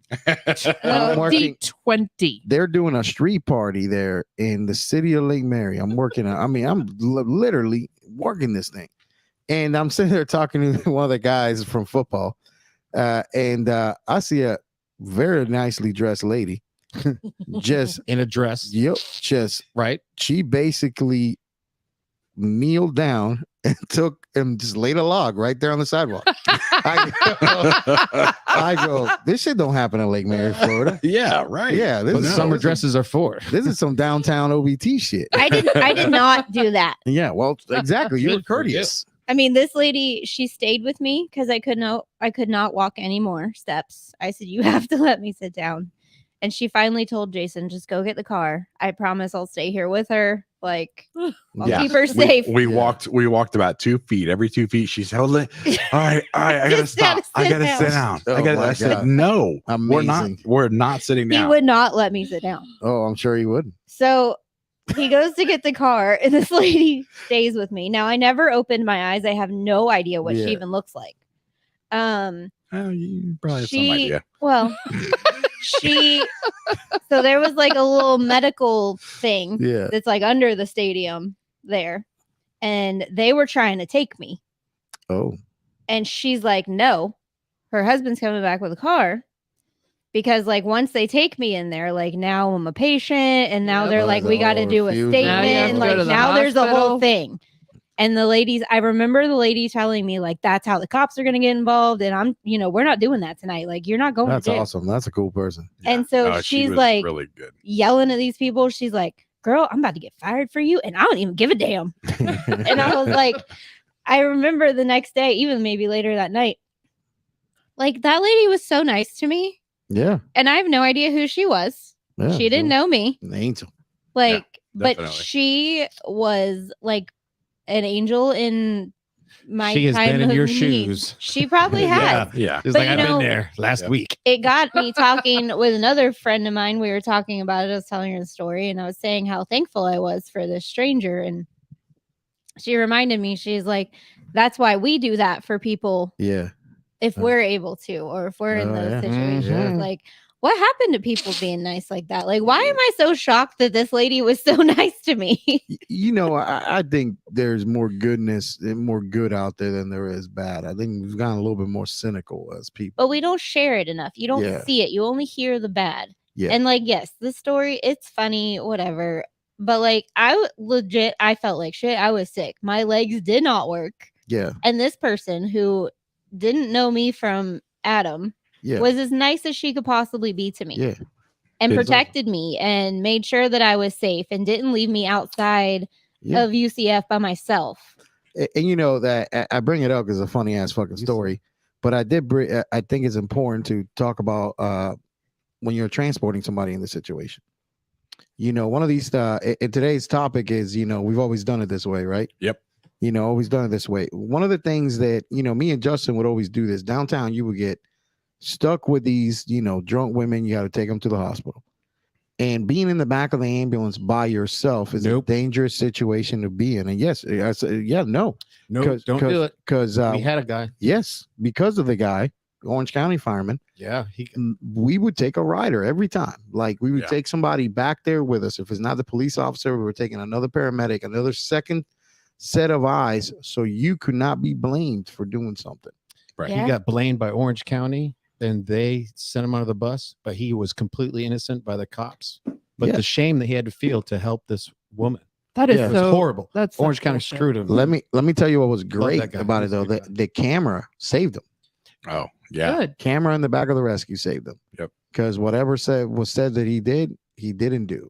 I'm working. D20. They're doing a street party there in the city of Lake Mary. I'm working. I'm literally working this thing, and I'm sitting there talking to one of the guys from football, and I see a very nicely dressed lady, just In a dress, just right? she basically kneeled down and took and just laid a log right there on the sidewalk. I go, this shit don't happen in Lake Mary, Florida. Yeah, right. Yeah, this What is summer this is- dresses are for. This is some downtown OBT shit. I did not do that. Yeah, well, exactly. You were Good for you. courteous. I mean, this lady, she stayed with me because I could not walk any more steps. I said, "You have to let me sit down." And she finally told Jason, "Just go get the car. I promise I'll stay here with her. Like, I'll Yeah. keep her safe." We walked about 2 feet. Every 2 feet, she's holding. All right. I gotta Just gotta stop. I sit gotta down. sit down. Oh I gotta. my I said God. no. Amazing. We're not sitting He down. would not let me sit down. Oh, I'm sure he would. So he goes to get the car, and this lady stays with me. Now, I never opened my eyes. I have no idea what Yeah. she even looks like. Oh, you probably have some She, idea. well, so there was like a little medical thing Yeah. that's like under the stadium there, and they were trying to take me. Oh, And she's like, "No, her husband's coming back with a car." Because like once they take me in there, like now I'm a patient, and now Yep. they're Oh, like, the "We got to whole do a refusal. statement." Now you have to And go like to the now there's a whole hospital. thing. And the ladies, I remember the lady telling me like, that's how the cops are going to get involved. And I'm, we're not doing that tonight. Like, you're not going That's to jail. awesome. That's a cool person. And so No, she she's was like really good. yelling at these people. She's like, girl, I'm about to get fired for you. And I don't even give a damn. And I was like, I remember the next day, even maybe later that night, like that lady was so nice to me. Yeah. And I have no idea who she was. Yeah, She didn't know me. An angel. Like, but definitely. she was like an angel in my She has time been in of your need. shoes. She probably has. Yeah. It's But like you I've been know- there last Yeah. week. It got me talking with another friend of mine. We were talking about it. I was telling her the story, and I was saying how thankful I was for this stranger. And she reminded me, she's like, that's why we do that for people Yeah. if we're able to, or if we're in Oh, those yeah. situations. Mhm. Like, what happened to people being nice like that? Like, why am I so shocked that this lady was so nice to me? I think there's more goodness and more good out there than there is bad. I think we've gotten a little bit more cynical as people. But we don't share it enough. You don't Yeah. see it. You only hear the bad. Yeah. And like, yes, the story, it's funny, whatever. But like, I felt like shit. I was sick. My legs did not work. Yeah. And this person who didn't know me from Adam Yeah. was as nice as she could possibly be to me. Yeah. And It's protected me and made sure that I was safe and didn't leave me outside Yeah. of UCF by myself. And you know that I bring it up because it's a funny ass fucking story, but I think it's important to talk about when you're transporting somebody in this situation. One of these in today's topic is we've always done it this way, right? Yep. Always done it this way. One of the things that me and Justin would always do this downtown. You would get stuck with these drunk women. You got to take them to the hospital. And being in the back of the ambulance by yourself is a dangerous situation to be in. And yes, I said, no, Don't do it. Because We had a guy. yes, because of the guy, Orange County fireman, Yeah, we would take a rider every time. Like we would Yeah. take somebody back there with us. If it's not the police officer, we were taking another paramedic, another second set of eyes, so you could not be blamed for doing something. Right. Yeah. he got blamed by Orange County, and they sent him under the bus. But he was completely innocent by the cops. But Yeah. the shame that he had to feel to help this woman, That is Yeah. it was so horrible. That's such Orange County bullshit. screwed him. Let me tell you what was great that guy. about it He's a though. good The camera saved him. Oh, yeah. Good. Camera in the back of the rescue saved him. Yep. Because whatever was said that he did, he didn't do.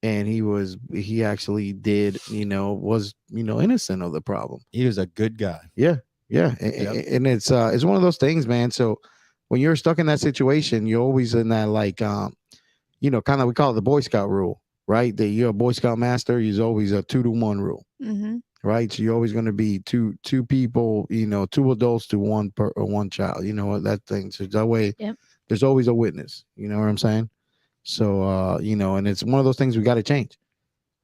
And he actually did, was innocent of the problem. He was a good guy. Yeah. Yep. And it's one of those things, man. So when you're stuck in that situation, you're always in that like kind of, we call it the Boy Scout rule, right? That you're a Boy Scout master, you're always a 2-to-1 rule. Mm-hmm. Right, so you're always going to be two people, 2 adults to one child, that thing. So that way, Yep. there's always a witness. You know what I'm saying? So and it's one of those things we got to change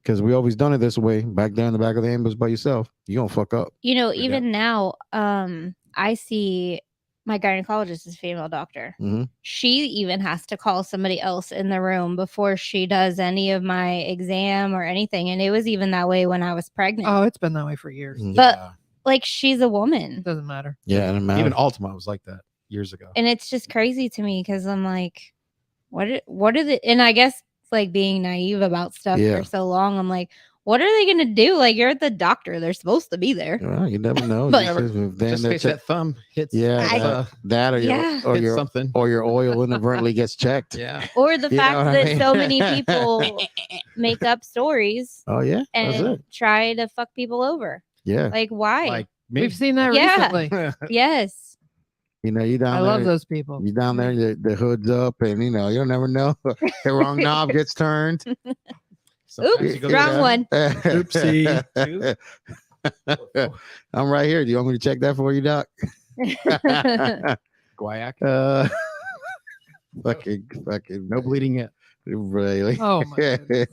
because we always done it this way. Back there in the back of the ambulance by yourself, you gonna fuck up. Even now, I see my gynecologist is a female doctor. Mhm. She even has to call somebody else in the room before she does any of my exam or anything. And it was even that way when I was pregnant. Oh, it's been that way for years. Mhm. But- Yeah. Like, she's a woman. Doesn't matter. Yeah, it matters. Even Altima was like that years ago. And it's just crazy to me because I'm like, what are the, and I guess it's like being naive about stuff Yeah. for so long. I'm like, what are they going to do? Like, you're at the doctor. They're supposed to be there. Well, you never know. But- Just if then Just in they're case check- that thumb hits. yeah, I- that or your Yeah. or hits your something. or your oil inadvertently gets checked. Yeah. Or the You know fact what I that mean? so many people make up stories Oh yeah, that's and it. try to fuck people over. Yeah, Like, why? Like me. We've seen that Yeah. recently. Yes. you down I there. love those people. You down there, the hood's up, and you'll never know. The wrong knob gets turned. Sometimes Oops, you go wrong down. one. Oopsie. I'm right here. Do you want me to check that for you, Doc? Guayac. Fucking, No bleeding yet. really. Oh my goodness.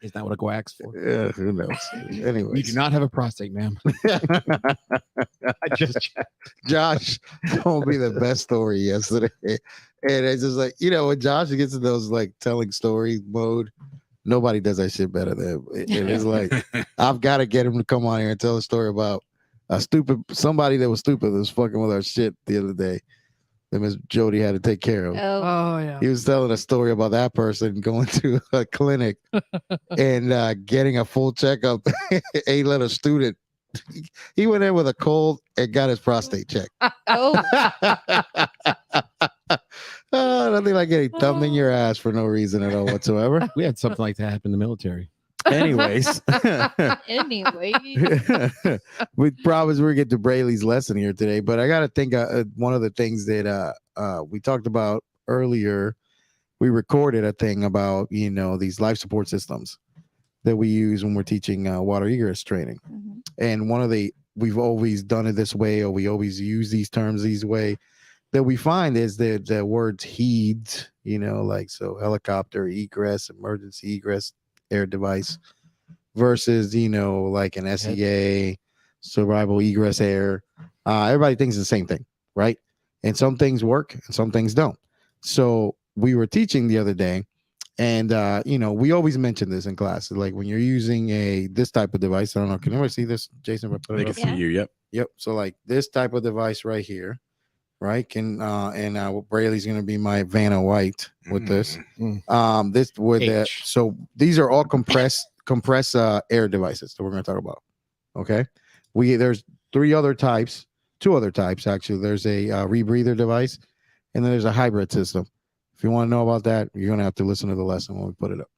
Is that what a guayac's for? Who knows? You Anyways, do not have a prostate, ma'am. I just checked. Josh told me the best story yesterday, and it's just like when Josh gets in those like telling story mode, nobody does that shit better than him. And it's like I've got to get him to come on here and tell a story about somebody that was stupid that was fucking with our shit the other day. that Miss Jody had to take care of. Oh, Oh yeah. He was telling a story about that person going to a clinic and getting a full checkup. A little student, he went in with a cold and got his prostate checked. oh, Oh, nothing like getting thumbed in your ass for no reason at all whatsoever. We had something like that happen in the military. Anyways, anyway. we promised we're get to Brayley's lesson here today, but I got to think one of the things that we talked about earlier. We recorded a thing about these life support systems that we use when we're teaching water egress training, and we've always done it this way, or we always use these terms this way. That we find is that the words HEEDS, like so helicopter egress, emergency egress air device versus, like an SEA, survival egress air. Everybody thinks the same thing, right? And some things work and some things don't. So we were teaching the other day, and we always mention this in class. Like when you're using this type of device, I don't know, can anyone see this, Jason? If I put I it can up? see you. Yep. Yep. So like this type of device right here, right? Brayley's gonna be my Vanna White with this. This with that. So these are all compressed air devices that we're gonna talk about. Okay. There's two other types actually. There's a rebreather device, and then there's a hybrid system. If you want to know about that, you're gonna have to listen to the lesson when we put it up.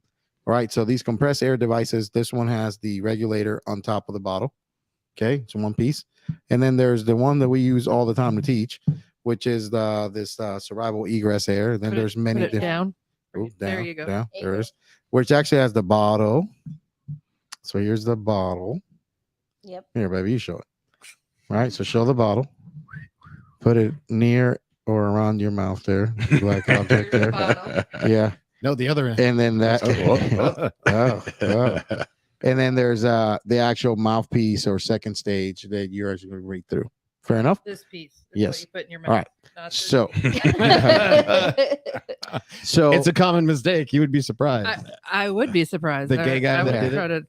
All right. So these compressed air devices, this one has the regulator on top of the bottle. Okay, it's one piece. And then there's the one that we use all the time to teach, which is this survival egress air. And then there's many Put it different. down. Ooh, There down, you go. down, there it is. Which actually has the bottle. So here's the bottle. Yep. Here, baby, you show it. All right, so show the bottle. Put it near or around your mouth there. Black object there. Yeah. No, the other end. And then that. Oh. And then there's the actual mouthpiece or second stage that you're actually going to read through. Fair enough? This piece. Is Yes. What you put in your mouth. All right. Not this. So It's a common mistake. You would be surprised. I would be surprised. The gay guy I that would did it? try to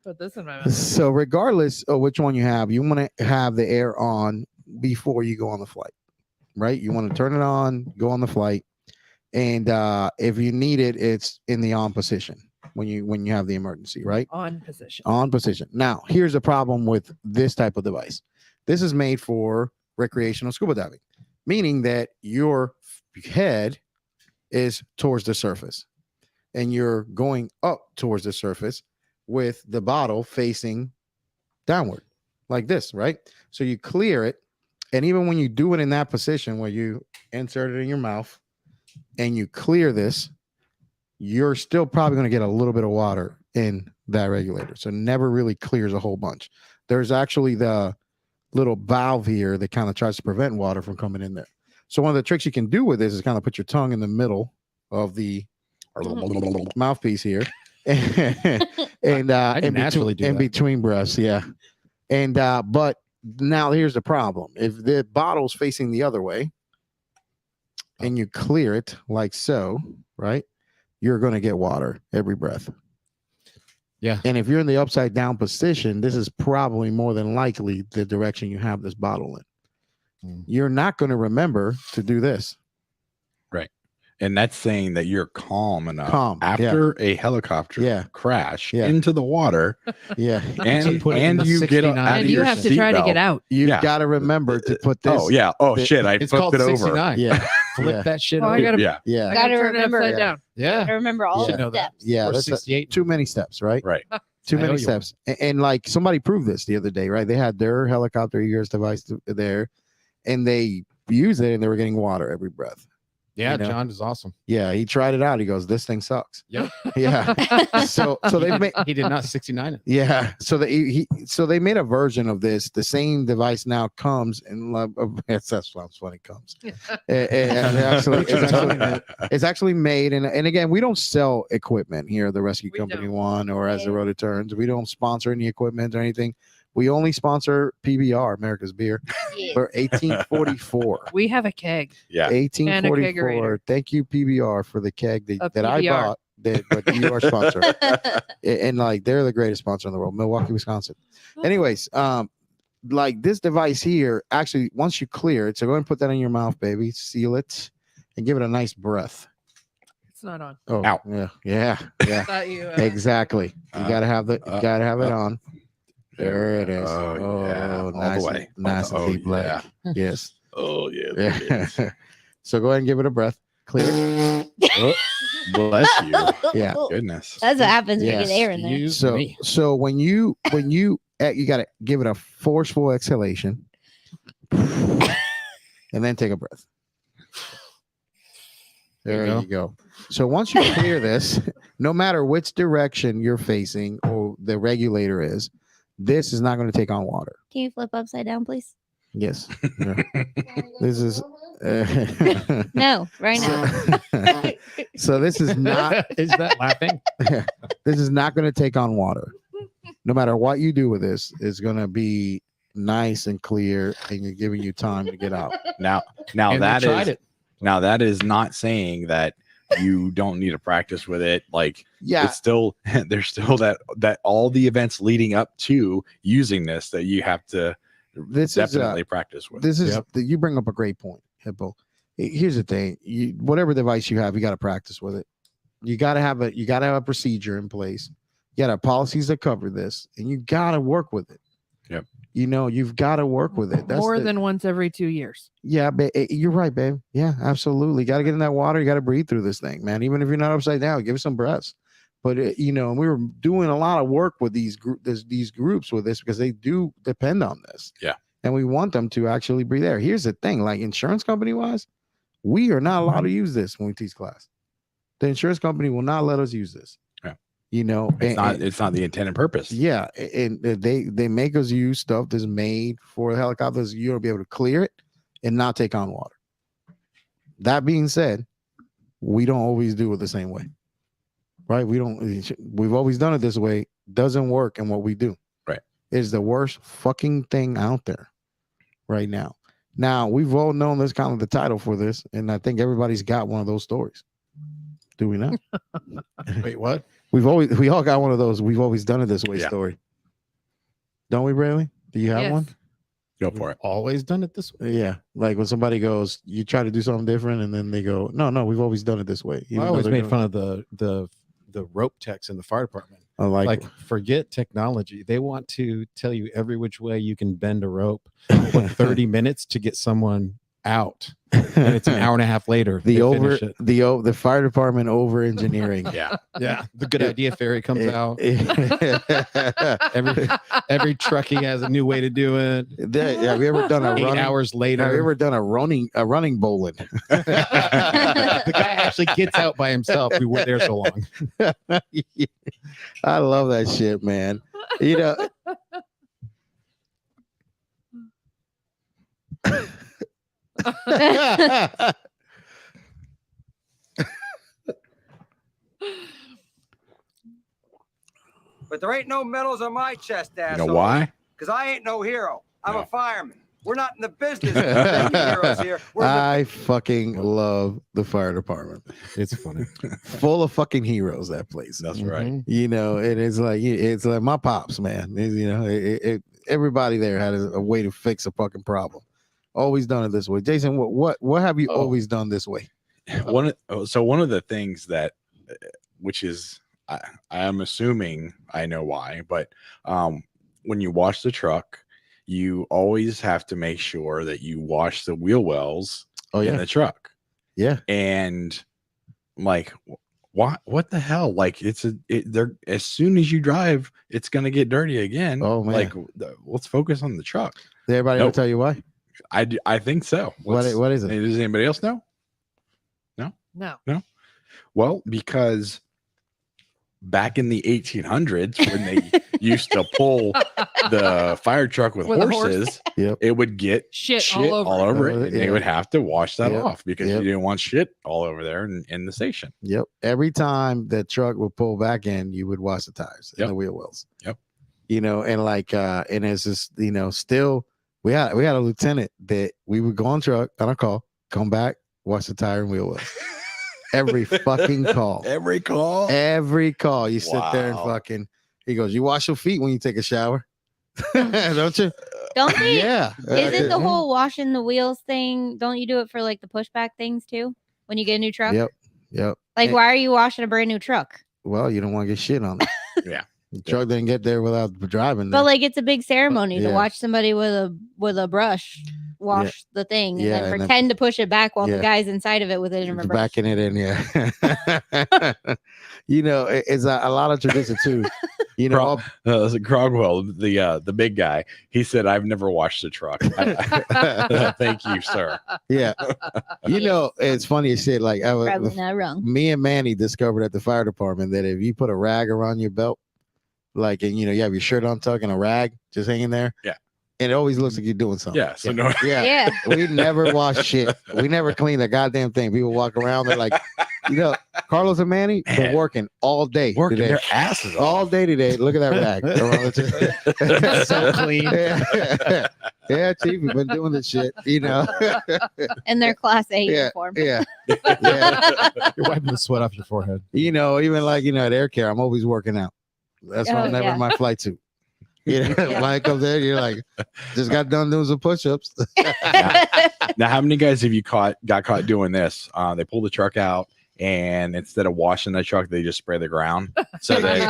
put this in my mouth. So regardless of which one you want to have the air on before you go on the flight, right? You want to turn it on, go on the flight, and if you need it, it's in the on position when you have the emergency, right? On position. On position. Now, here's a problem with this type of device. This is made for recreational scuba diving, meaning that your head is towards the surface and you're going up towards the surface with the bottle facing downward like this, right? So you clear it. And even when you do it in that position where you insert it in your mouth and you clear this, you're still probably going to get a little bit of water in that regulator. So it never really clears a whole bunch. There's actually the little valve here that kind of tries to prevent water from coming in there. So one of the tricks you can do with this is kind of put your tongue in the middle of the mouthpiece here. and naturally do in that. between breaths, yeah. And but now here's the problem. If the bottle's facing the other way and you clear it like so, right? You're going to get water every breath. Yeah. And if you're in the upside down position, this is probably more than likely the direction you have this bottle in. You're not going to remember to do this. Right. And that's saying that you're calm enough after a helicopter crash into the water. Yeah. And you get out and of you your have to try to seatbelt. get out. You got to remember to put this. Oh, yeah. Oh, shit. I It's flipped called it over. 69. Yeah. Flip that shit Oh, over. I gotta, Yeah. Yeah. I Gotta gotta turn it remember. upside down. Yeah. I remember all Should the know that. steps. Yeah. Or That's 68. too many steps, right? Right. Too I many owe you steps. And like somebody proved this the other day, right? They had their helicopter egress device there and they used it and they were getting water every breath. Yeah, You know? John is awesome. Yeah, he tried it out. He goes, "This thing sucks." Yep. Yeah. So they made. He did not 69 it. Yeah. So they made a version of this. The same device now comes in. That sounds funny. Comes. It's actually made. And again, we don't sell equipment here. The Rescue We Company don't. One or As The Rotor Turns. We don't sponsor any equipment or anything. We only sponsor PBR, America's Beer, Yeah. for 1844. We have a keg. Yeah. 1844. kegerator. Thank you, PBR, for the keg A that I PBR. bought. But you are sponsor, and like they're the greatest sponsor in the world, Milwaukee, Wisconsin. Anyways, like this device here, actually, once you clear it, so go ahead and put that in your mouth, baby. Seal it and give it a nice breath. It's not on. Oh, Ow. yeah. Thought you, Exactly. You gotta have it on. There it is. Oh, yeah. All nice, the way. nice and deep leg. Yeah. Yes. Oh, yeah. Yeah. So go ahead and give it a breath. Clear. Oh, bless you. Yeah. Goodness. That's what happens when you Yes. get air in there. Excuse So me. so when you gotta give it a forceful exhalation, and then take a breath. There you go. So once you clear this, no matter which direction you're facing or the regulator is, this is not going to take on water. Can you flip upside down, please? Yes. Yeah. This is No, right now. so this is not Is that laughing? this is not going to take on water. No matter what you do with this, it's going to be nice and clear, and you're giving you time to get out. Now And that they tried is it. now that is not saying that you don't need to practice with it. Like Yeah. it's still there's still that all the events leading up to using this that you have to This definitely practice with. This is Yep. you bring up a great point, Hippo. Here's the thing: whatever device you have, you got to practice with it. You got to have a procedure in place. You got to have policies that cover this, and you got to work with it. Yep. You've got to work with it. That's more than once every 2 years. Yeah, you're right, babe. Yeah, absolutely. Got to get in that water. You got to breathe through this thing, man. Even if you're not upside down, give it some breaths. But we were doing a lot of work with these groups with this because they do depend on this. Yeah. And we want them to actually breathe air. Here's the thing, like insurance company wise, we are not allowed to use this when we teach class. The insurance company will not let us use this. Yeah. It's not the intended purpose. Yeah, and they make us use stuff that's made for helicopters. You'll be able to clear it and not take on water. That being said, we don't always do it the same way, right? We've always done it this way. Doesn't work in what we do. Right. It's the worst fucking thing out there right now. Now we've all known this kind of the title for this, and I think everybody's got one of those stories. Do we not? Wait, what? We all got one of those. We've always done it this way story. Don't we, Brayley? Do you have Yes. one? Go for it. Always done it this way. Yeah. Like when somebody goes, you try to do something different, and then they go, no, we've always done it this way. I always made fun of the rope techs in the fire department. Like Forget technology. They want to tell you every which way you can bend a rope for 30 minutes to get someone out. And it's an hour and a half later. the fire department over engineering. Yeah. Yeah. The good idea fairy comes out. Every trucking has a new way to do it. Have you ever done a 8 hours later? Have you ever done a running bowling? The guy actually gets out by himself. We were there so long. I love that shit, man. But there ain't no medals on my chest, You asshole. know why? Because I ain't no hero. I'm No. a fireman. We're not in the business of making heroes here. We're in the I fucking love the fire department. It's funny. Full of fucking heroes, that place. That's right. Mhm. It's like my pops, man. Everybody there had a way to fix a fucking problem. Always done it this way. Jason, what have you always done this way? One of the things that, which is, I am assuming I know why, but when you wash the truck, you always have to make sure that you wash the wheel wells in the truck. Yeah. And like, what the hell? Like they're as soon as you drive, it's gonna get dirty again. Oh man. Like let's focus on the truck. Did everybody ever tell you why? I think so. What is it? Does anybody else know? No. Well, because back in the 1800s, when they used to pull the fire truck with With a horse? horses, Yep. it would get Shit all over it, and they would have to wash that Yep. off because Yep. you didn't want shit all over there in the station. Yep. Every time the truck would pull back in, you would wash the tires and Yep. the wheel wells. Yep. And it's just, still we had a lieutenant that we would go on truck on a call, come back, wash the tire and wheel wells. Every fucking call. Every call. Every call. You sit there and Wow. fucking he goes, you wash your feet when you take a shower. Don't you? Don't they? Yeah. Isn't the whole washing the wheels thing? Don't you do it for like the pushback things too? When you get a new truck? Yep. Like, And- why are you washing a brand new truck? Well, you don't want to get shit on it. Yeah. The truck didn't get there without driving there. But like, it's a big ceremony to Yeah. watch somebody with a brush wash the thing and Yeah, then and then- pretend to push it back while Yeah. the guy's inside of it with it in reverse. Backing it in, yeah. You know, it's a lot of tradition too. You know, Crogwell, the big guy, he said, "I've never washed a truck." Thank you, sir. yeah. You know, it's funny as shit. Like Probably not wrong. me and Manny discovered at the fire department that if you put a rag around your belt, like, and you know, you have your shirt on tucked and a rag just hanging there. Yeah. And it always looks like you're doing something. Yeah. So no. Yeah. We never wash shit. We never clean a goddamn thing. People walk around, they're like, you know, Carlos and Manny been Man. working all day Working today. their asses off. All day today. Look at that rag. It's so clean. Yeah, Chief, we've been doing this shit, you know. In their class A Yeah, uniform. yeah. Yeah. You're wiping the sweat off your forehead. You know, even like, you know, at Air Care, I'm always working out. That's why I'm never yeah. in my flight suit. You know, Yeah. when I come there, you're like, just got done doing some push-ups. Now, how many guys have you got caught doing this? They pull the truck out, and instead of washing the truck, they just spray the ground. So they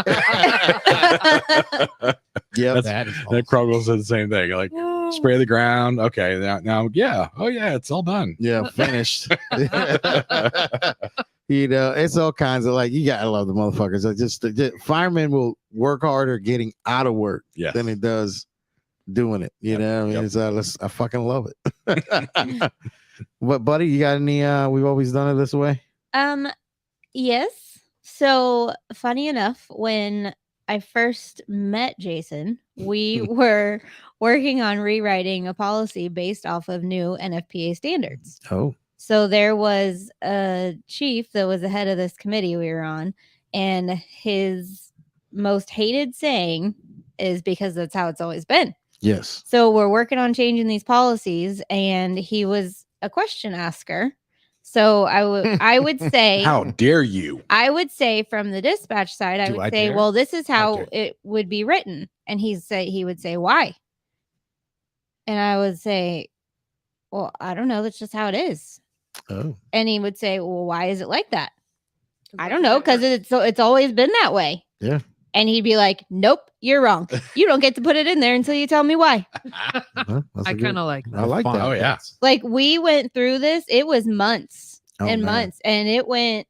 Yep. That is that Krogel said the same thing. Like, spray the ground. Okay, now, yeah. Oh yeah, it's all done. Yeah, finished. You know, it's all kinds of like, you gotta love the motherfuckers. Just firemen will work harder getting out of work Yes. than it does doing it. You Yep, know, I mean, yep. it's I fucking love it. But buddy, you got any? We've always done it this way. Yes. So funny enough, when I first met Jason, we were working on rewriting a policy based off of new NFPA standards. Oh, So there was a chief that was the head of this committee we were on, and his most hated saying is, because that's how it's always been. yes. So we're working on changing these policies, and he was a question asker. So I would say, How dare you? I would say from the dispatch side, I Do would I say, dare? well, this is How how dare it would be written. And he would say, why? And I would say, well, I don't know. That's just how it is. Oh, And he would say, well, why is it like that? I don't know, because it's always been that way. Yeah. And he'd be like, nope, you're wrong. You don't get to put it in there until you tell me why. huh, that's I a good- kind of like I like Fine. that. Oh yeah. Like, we went through this. It was months Oh, and man. months, and it went,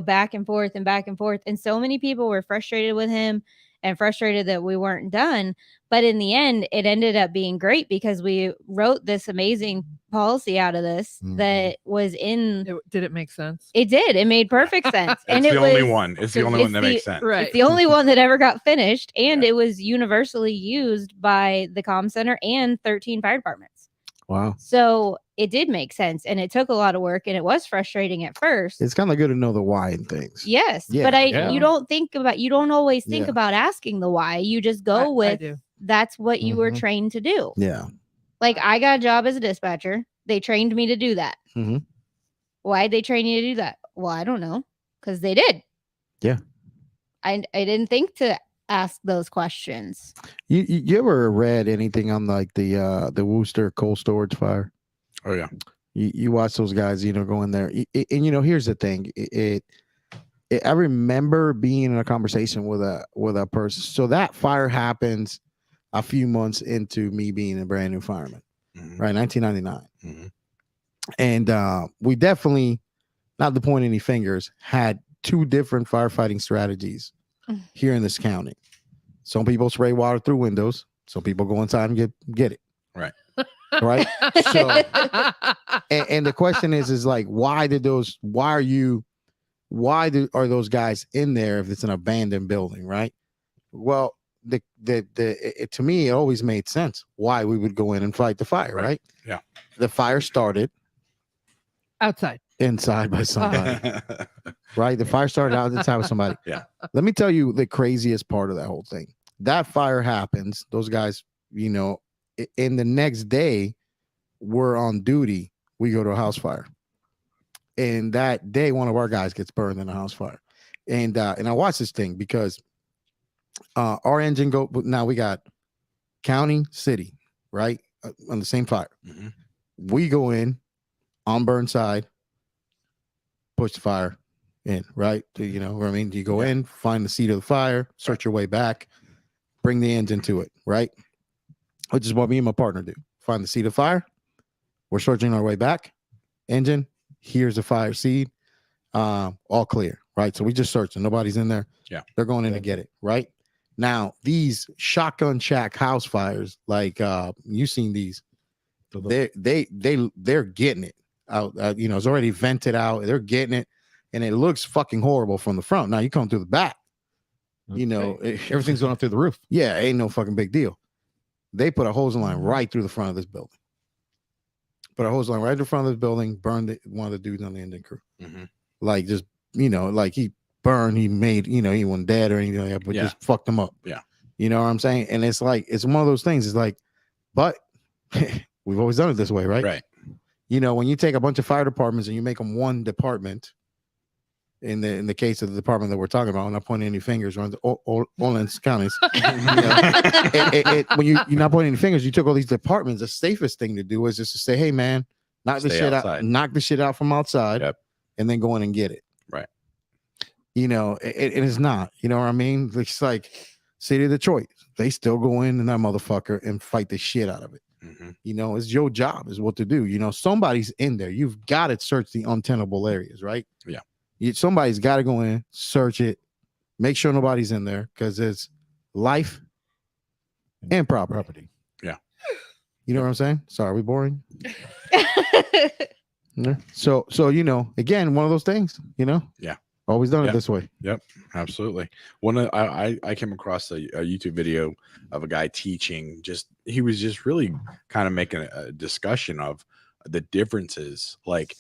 back and forth and back and forth. And so many people were frustrated with him and frustrated that we weren't done. But in the end, it ended up being great because we wrote this amazing policy out of this Mhm. that was in. Did it make sense? It did. It made perfect sense. And It's it the only was- one. It's the only one that makes sense. Right. It's the only one that ever got finished, and it was universally used by the comm center and 13 fire departments. Wow. So it did make sense, and it took a lot of work, and it was frustrating at first. It's kind of good to know the why and things. Yes, Yeah, but yeah. you don't always think Yeah. about asking the why. You just go I with do. that's what you were Mhm. trained to do. Yeah. Like, I got a job as a dispatcher. They trained me to do that. Mhm. Why'd they train you to do that? Well, I don't know, because they did. Yeah. I didn't think to ask those questions. You ever read anything on like the Worcester cold storage fire? Oh yeah. You watch those guys, go in there, and here's the thing. I remember being in a conversation with a person. So that fire happens a few months into me being a brand new fireman, Mhm. right? 1999, Mhm. and we definitely, not to point any fingers, had two different firefighting strategies here in this county. Some people spray water through windows. Some people go inside and get it. Right. Right. So, and the question is like, why are those guys in there if it's an abandoned building, right? Well, to me, it always made sense why we would go in and fight the fire, right? Yeah. The fire started Outside. inside by somebody, right? The fire started outside with somebody. Yeah. Let me tell you the craziest part of that whole thing. That fire happens. Those guys, in the next day, we're on duty. We go to a house fire. And that day, one of our guys gets burned in a house fire. And I watch this thing because our engine now we got county, city, right? On the same fire. Mhm. We go in on burn side, push the fire in, right? You know what I mean? You go Yeah. in, find the seat of the fire, search your way back, bring the ends into it, right? Which is what me and my partner do. Find the seat of fire. We're searching our way back. Engine, here's the fire seed. All clear, right? So we just searching. Nobody's in there. Yeah. They're going in to get it, right? Now, these shotgun shack house fires, like you've seen these, they're getting it out. You know, it's already vented out. They're getting it, and it looks fucking horrible from the front. Now you come through the back, you know, Everything's going up through the roof. yeah, ain't no fucking big deal. They put a hose line right through the front of this building. Put a hose line right in the front of this building, burned one of the dudes on the engine crew. Mhm. Like, just, you know, like he burned, he made, you know, he wasn't dead or anything like that, but Yeah. just fucked him up. Yeah. You know what I'm saying? And it's like, it's one of those things. It's like, but we've always done it this way, right? Right. You know, when you take a bunch of fire departments and you make them one department, in the case of the department that we're talking about, I'm not pointing any fingers around all counties. You know, when you're not pointing any fingers, you took all these departments. The safest thing to do is just to say, "Hey, man, knock the Stay shit outside. out, knock the shit out from outside, Yep. and then go in and get it." Right. You know, it is not. You know what I mean? It's like City of Detroit. They still go in that motherfucker and fight the shit out of it. Mhm. You know, it's your job, is what to do. You know, somebody's in there. You've got to search the untenable areas, right? Yeah. Somebody's got to go in, search it, make sure nobody's in there, because it's life and property. Yeah. You know what I'm saying? Sorry, are we boring? Yeah. So you know, again, one of those things. You know. Yeah. Always done Yeah. it this way. Yep, absolutely. I came across a YouTube video of a guy teaching. He was just really kind of making a discussion of the differences. Like,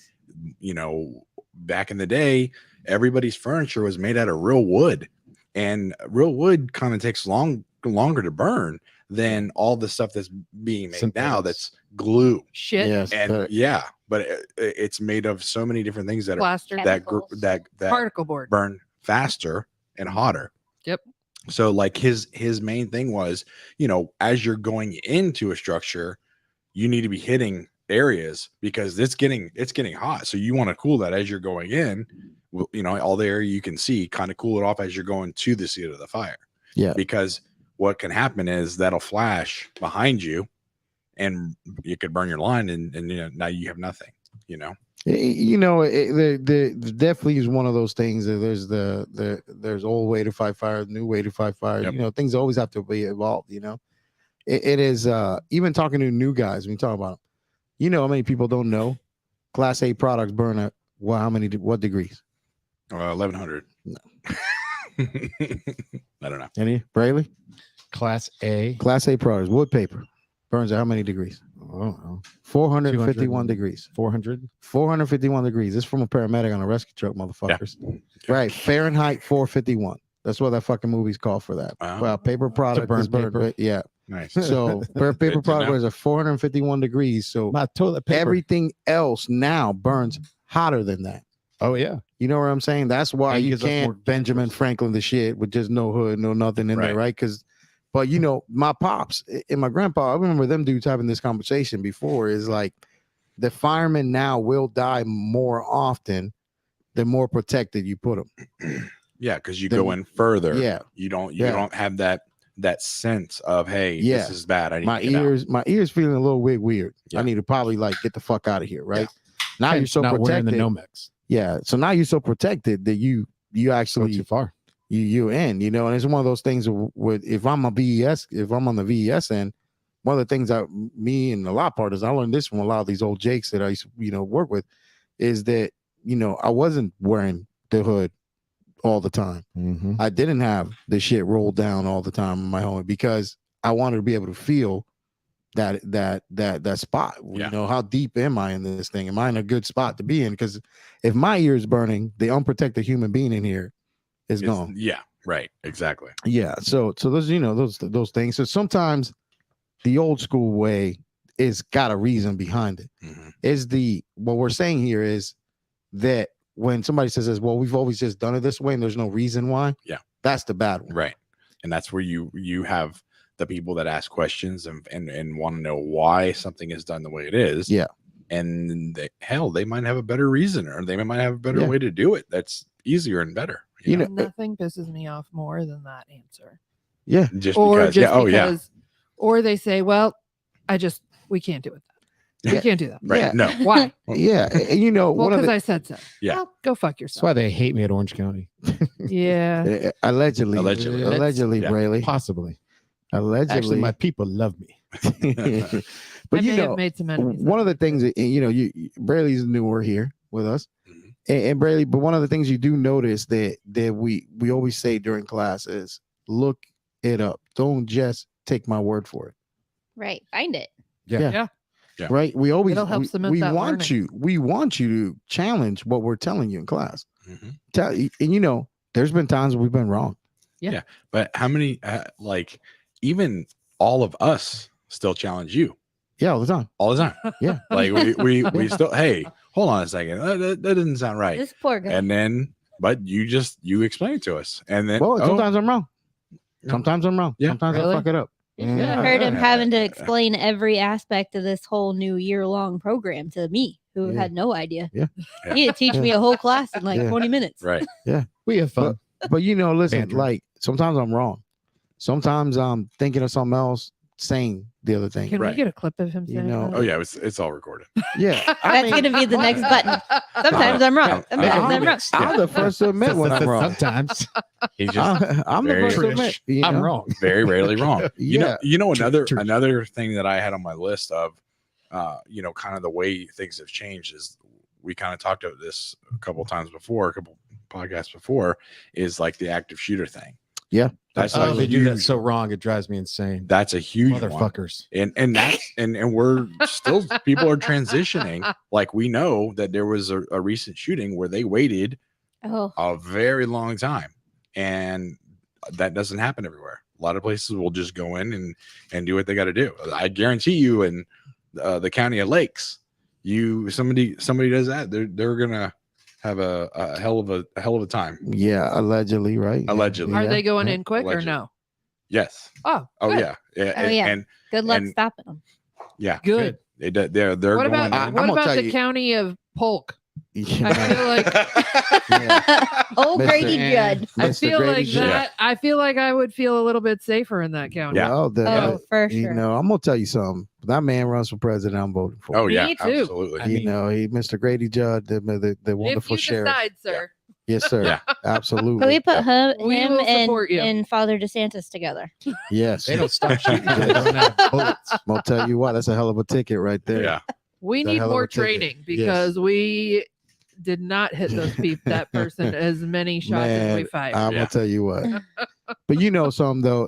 you know, back in the day, everybody's furniture was made out of real wood, and real wood kind of takes longer to burn than all the stuff that's being made now. That's glue. Shit. Yes. And yeah, but it's made of so many different things that Plaster. that Particle board. burn faster and hotter. Yep. So like his main thing was, you know, as you're going into a structure, you need to be hitting areas because it's getting hot. So you want to cool that as you're going in. You know, all the area you can see, kind of cool it off as you're going to the seat of the fire. Yeah. Because what can happen is that'll flash behind you, and you could burn your line, and you know, now you have nothing. You know. You know, there definitely is one of those things that there's old way to fight fire, new way to fight fire. Yep. You know, things always have to be evolved. You know, it is even talking to new guys when you talk about them, you know, how many people don't know Class A products burn at what degrees? 1100. No. I don't know. Any Brayley? Class A. Class A products, wood paper burns at how many degrees? Oh, 451 degrees. 400. 451 degrees. This is from a paramedic on a rescue truck, motherfuckers. Right. Fahrenheit 451. That's what that fucking movie's called for that. Wow. Well, paper product burn is burned. paper. Yeah. Nice. So paper Good to product know. is at 451 degrees. So My toilet paper. everything else now burns hotter than that. Oh yeah. You know what I'm saying? That's why And you gives us more can't Benjamin dangerous. Franklin the shit with just no hood, no nothing in there, right? Because, but you know, my pops and my grandpa, I remember them dudes having this conversation before. Is like the firemen now will die more often the more protected you put them. Yeah, because you The- go in further. Yeah. You don't Yeah. have that sense of, hey, Yeah. this is bad. I need My to get out. my ears feeling a little weird. Yeah. I need to probably like get the fuck out of here, right? Now you're so not wearing protected. the Nomex. Yeah. So now you're so protected that you Go actually too far. you in, you know, and it's one of those things with if I'm on the VES end, one of the things that me and a lot of partners, I learned this from a lot of these old Jakes that I used to, you know, work with, is that, you know, I wasn't wearing the hood all the time. Mm-hmm. I didn't have the shit rolled down all the time in my home because I wanted to be able to feel that spot. Yeah. You know, how deep am I in this thing? Am I in a good spot to be in? Because if my ear is burning, the unprotected human being in here is gone. Yeah, right. Exactly. Yeah. So those, you know, those things. So sometimes the old school way is got a reason behind it. Mhm. Is what we're saying here is that when somebody says, well, we've always just done it this way and there's no reason why. Yeah. That's the bad one. Right. And that's where you have the people that ask questions and want to know why something is done the way it is. Yeah. And they might have a better reason, or they might have a better way to do it. That's easier and better. You know, Nothing pisses me off more than that answer. Yeah. Just because. Or they say, well, we can't do it. We can't do that. Right. Yeah. No. Why? Yeah. And you know, Well, because I said so. Yeah. Well, go fuck That's yourself. why they hate me at Orange County. Yeah. Allegedly, Yeah. Braley. Possibly. Allegedly. Actually, my people love me. But I you may have know, made some enemies. one of the things that, you know, Braley's newer here with us, and Braley. But one of the things you do notice that we always say during class is look it up. Don't just take my word for it. Right. Find it. Yeah. Right. We always It'll help cement we that want learning. we want you to challenge what we're telling you in class. Mhm. And you know, there's been times we've been wrong. Yeah. But how many, even all of us still challenge you Yeah, all the time. all the time. Yeah. Like we still, hey, hold on a second. That doesn't sound right. This poor guy. And then, but you explain it to us. And then, Well, sometimes I'm wrong. Sometimes I'm wrong. Yeah. Sometimes Really? I fuck it up. You should have heard him having to explain every aspect of this whole new year-long program to me, who Yeah. had no idea. Yeah. He had to teach me a whole class in like Yeah. 20 minutes. right. We have fun. But you know, listen, Banter. like sometimes I'm wrong. Sometimes I'm thinking of something else, saying the other thing. Can we Right. get a clip of him You saying know- that? Oh yeah, it's all recorded. Yeah. That's going to be the next button. Sometimes I'm wrong. Sometimes I'm wrong. I'm the first to admit when I'm wrong. Sometimes He's just I'm the very first to admit. you I'm know? wrong. very rarely wrong. Yeah. You know True. another thing that I had on my list of kind of the way things have changed is we kind of talked about this a couple times before, a couple podcasts before, is like the active shooter thing. Yeah. That's Oh, a they do that huge, so wrong. It drives me insane. that's a huge one. Motherfuckers. And that's and we're still people are transitioning. Like we know that there was a recent shooting where they waited Oh, a very long time, and that doesn't happen everywhere. A lot of places will just go in and do what they got to do. I guarantee you, in the county of Lakes, somebody does that, they're gonna have a hell of a time. Yeah, allegedly, right? Allegedly. Are Yeah. they going in quick Allegedly. or no? Yes. Oh, Oh good. yeah. Oh, yeah. And good luck and- stopping them. yeah. Good. They're What going about in. I'm what gonna about tell the you- county of Polk? Yeah. I feel like Old Mr. Grady and- Judd. I Mr. feel Grady like Judd. that. I feel like I would feel a little bit safer in that county. Yeah. Well, Oh, for you sure. know, I'm gonna tell you something. That man runs for president. I'm voting for. Oh Me yeah, too. absolutely. I you mean- know, Mr. Grady Judd, the If wonderful you sheriff. decide, sir, Yes, sir. Yeah. Absolutely. Can we put him We will and, support you. and Father DeSantis together? Yes. They don't stop shooting. They don't have bullets. I'm gonna tell you what. That's a hell of a ticket right there. Yeah. we It's a need hell of a more ticket. training because we did not hit that person as many shots as we Man, fired. I'm Yeah. gonna tell you what. But you know something though.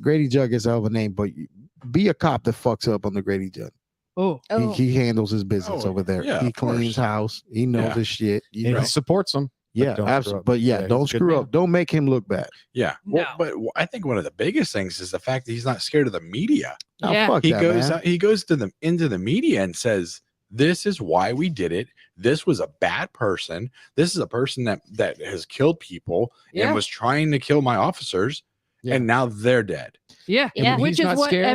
Grady Judd gets a hell of a name, but be a cop that fucks up on the Grady Judd. Oh, Oh, He handles his business Oh, over there. yeah, he of cleans course. house. He knows Yeah. his shit. You And know? he supports them. Yeah, don't screw absolutely. up. But yeah, Yeah, don't he's a good screw man. up. Don't make him look bad. Yeah. Well, No. but I think one of the biggest things is the fact that he's not scared of the media. Now, Yeah. fuck He that, goes man. he goes to into the media and says, "This is why we did it. This was a bad person. This is a person that has killed people Yeah. and was trying to kill my officers, Yeah. and now they're dead." yeah, Yeah. which He's is not what scared.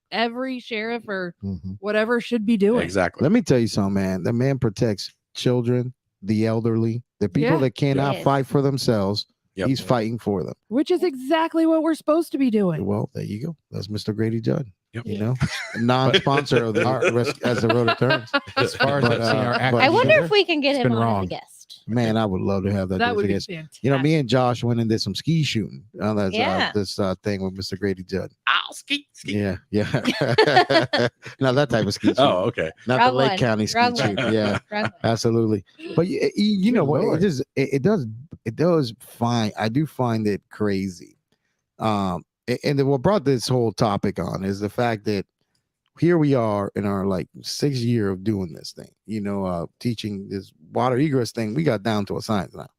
every sheriff or Mhm. whatever should be doing. Exactly. Let me tell you something, man. The man protects children, the elderly, the people Yeah. that cannot Yes. fight for themselves. Yep. He's fighting for them. Which is exactly what we're supposed to be doing. Well, there you go. That's Mr. Grady Judd. Yep. You know, non-sponsor of the As The Rotor Turns. As far as But, I've seen our but- active I wonder shooter, if we can get It's him been on as wrong. a guest. Man, I would love to have that. That dude would be against- fantastic. You know, me and Josh went and did some ski shooting on that, Yeah. this thing with Mr. Grady Judd. I'll ski. Yeah, yeah. Not that type of ski shooting. Oh, okay. Not Wrong the Lake one. County ski Wrong shooting. one. Yeah, Wrong. absolutely. But you know Good what? Lord. It does fine. I do find it crazy. And then what brought this whole topic on is the fact that here we are in our like 6th year of doing this thing, teaching this water egress thing. We got down to a science now,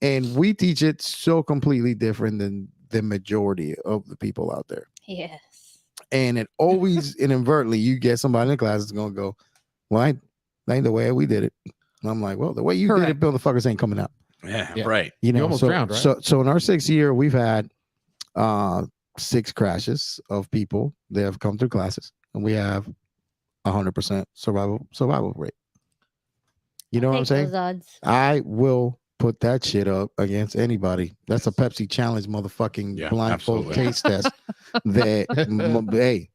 and we teach it so completely different than the majority of the people out there. Yes. And it always inadvertently you get somebody in the class that's gonna go, well, that ain't the way we did it. And I'm like, well, the way you did it, Correct. motherfuckers ain't coming out. Yeah, Yeah. right. You know, almost so, drowned, right? so in our 6th year, we've had 6 crashes of people that have come through classes, and we have 100% survival rate. You know what I'm Take saying? those odds. I will put that shit up against anybody. That's a Pepsi challenge, motherfucking Yeah, blindfold absolutely. taste test. Hey,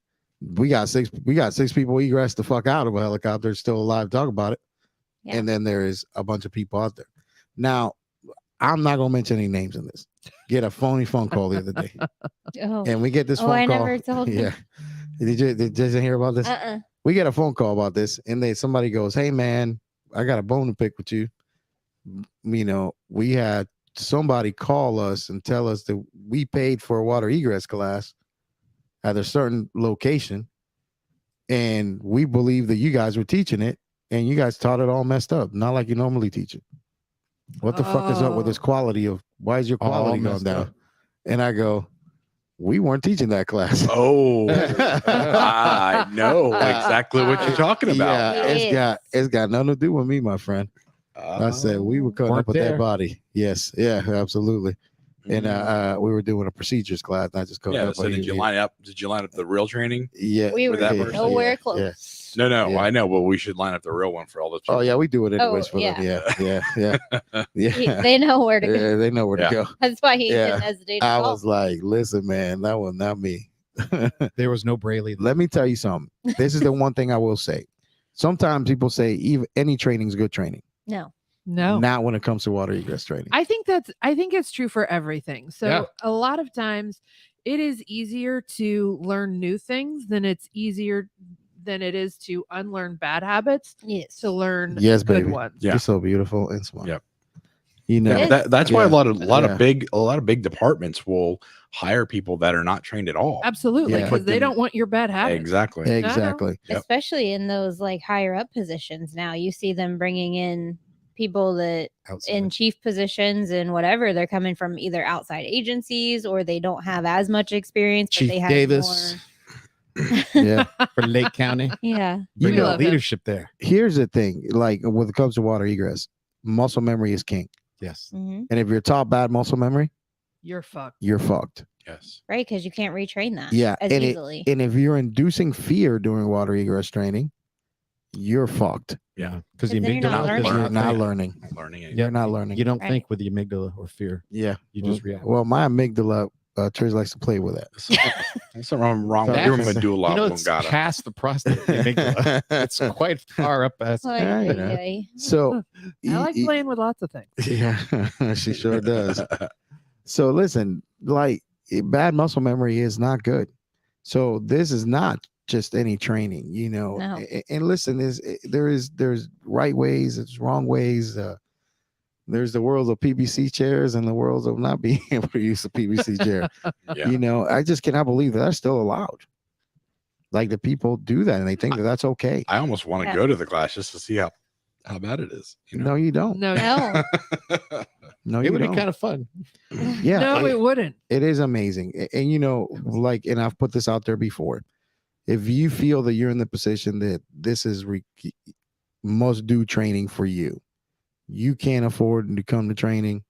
we got six people egress the fuck out of a helicopter, still alive. Talk about it. Yeah. And then there is a bunch of people out there. Now, I'm not gonna mention any names in this. Get a phony phone call the other day, Oh, and we get this phone I call. never told you. Yeah, did you hear about this? We get a phone call about this, and somebody goes, "Hey man, I got a bone to pick with you. You know, we had somebody call us and tell us that we paid for a water egress class at a certain location, and we believe that you guys were teaching it, and you guys taught it all messed up, not like you normally teach it. What the fuck is up with this quality of? Why is your quality going down?" up. And I go, "We weren't teaching that class." Oh, I know exactly what you're talking about. Yeah, it's got nothing to do with me, my friend. I said we were cutting Weren't up with there. that body. Yes, yeah, absolutely. And we were doing a procedures class, not just cooking Yeah. up. So did you line up? Did you line up the real training? Yeah, We were with that person? nowhere Yeah. close. No, Yeah. I know, but we should line up the real one for all those people. Oh yeah, we do it anyways for yeah. them. Yeah. They know where to go. Yeah, they know where Yeah. to go. That's why he Yeah. didn't hesitate to I call. was like, listen, man, that was not me. There was no Brayley. Let me tell you something. This is the one thing I will say. Sometimes people say even any training is good training. No. Not when it comes to water egress training. I think it's true for everything. So Yeah. a lot of times it is easier to learn new things than it is to unlearn bad habits. Yes. To learn Yes, good baby. ones. Yeah. You're so beautiful and smart. Yep. You know, That's why a lot Yeah. of big departments will hire people that are not trained at all. Absolutely, Yeah. because they don't want your bad habits. Exactly. exactly. Yep. Especially in those like higher up positions now. You see them bringing in people that Outside. in chief positions and whatever, they're coming from either outside agencies or they don't have as much experience. But Chief they have Davis Yeah. for Lake County. Yeah. Bring You a know- leadership there. Here's the thing, like when it comes to water egress, muscle memory is king. Yes. Mm-hmm. And if you're taught bad muscle memory, You're fucked. you're fucked. Yes. Right. Because you can't retrain that Yeah. as and easily. and if you're inducing fear during water egress training, you're fucked. Yeah. Because the But then you're not amygdala learning. does You're not not think. learning. Not learning anything. You're not learning. You don't Right. think with the amygdala or fear. Yeah. You just react. Well, my amygdala, Trish likes to play with it. There's something wrong with your That's- medulla You know, it's oblongata. past the prostate. The amygdala. It's quite far up. As, Ay, Yeah, you ay, know. ay. So I like playing with lots of things. yeah, she sure does. So listen, like bad muscle memory is not good. So this is not just any training, you know. No. And listen, there's right ways, there's wrong ways. There's the world of PVC chairs and the world of not being able to use a PVC chair. Yeah. You know, I just cannot believe that that's still allowed. Like the people do that and they think that that's okay. I almost want to Yeah. go to the class just to see how bad it is. You know? No, you don't. No, No. No, it you would be don't. kind of fun. Yeah, no, it- it wouldn't. it is amazing. And you know, like, and I've put this out there before. If you feel that you're in the position that this is must do training for you, you can't afford to come to training,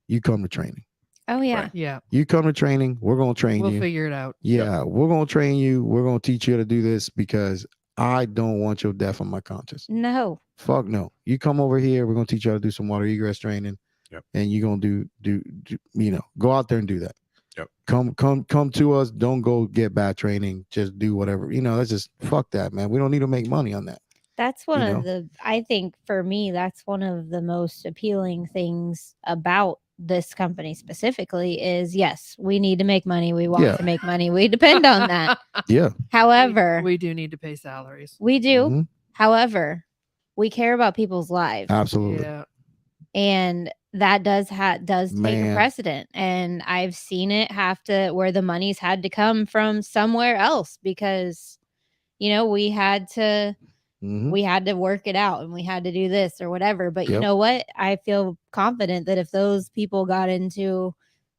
you come to training. Oh yeah. Right. Yeah, You come to training, we're going to train we'll you. figure it out. Yeah, we're going to train you. We're going to teach you how to do this because I don't want your death on my conscience. No. Fuck no. You come over here, we're going to teach you how to do some water egress training. Yep. And you're going to do, you know, go out there and do that. Yep. Come to us. Don't go get bad training. Just do whatever. You know, that's just fuck that, man. We don't need to make money on that. That's one You of the, I think for me, that's one of the most appealing things about this company specifically is yes, we need to make money. We want Yeah. to make money. We depend on that. Yeah. However, we do need to pay salaries. we do. Mhm. However, we care about people's lives. Absolutely. Yeah, And that does take a Man. precedent. And I've seen it have to where the money's had to come from somewhere else because, you know, we had to work it out and we had to do this or whatever. But you Yep. know what? I feel confident that if those people got into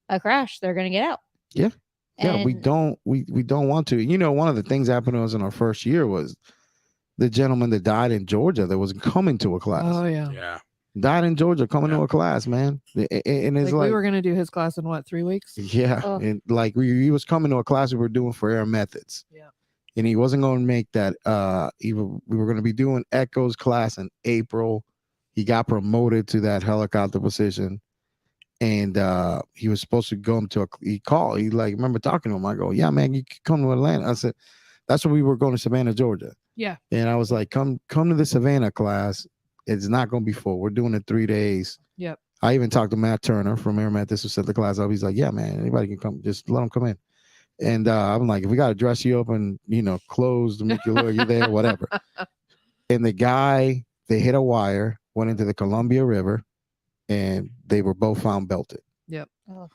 a crash, they're going to get out. Yeah. Yeah. We And- don't want to. You know, one of the things that happened to us in our first year was the gentleman that died in Georgia that was coming to a class. oh yeah. Yeah. Died in Georgia coming to a class, man. And it's we were gonna do his class in what, 3 weeks? yeah, Oh. and like he was coming to a class we were doing for air methods. Yeah. And he wasn't going to make that. We were going to be doing Echo's class in April. He got promoted to that helicopter position, and he was supposed to go into he called. He like remember talking to him. I go, yeah, man, you can come to Atlanta. I said, that's where we were going to Savannah, Georgia. Yeah. And I was like, come to the Savannah class. It's not going to be full. We're doing it 3 days. Yep. I even talked to Matt Turner from Air Methods who set the class up. He's like, yeah, man, anybody can come. Just let them come in. And I'm like, if we got to dress you up and, clothes to make you look, you're there, whatever. And the guy, they hit a wire, went into the Columbia River, and they were both found belted. Yep. Oh.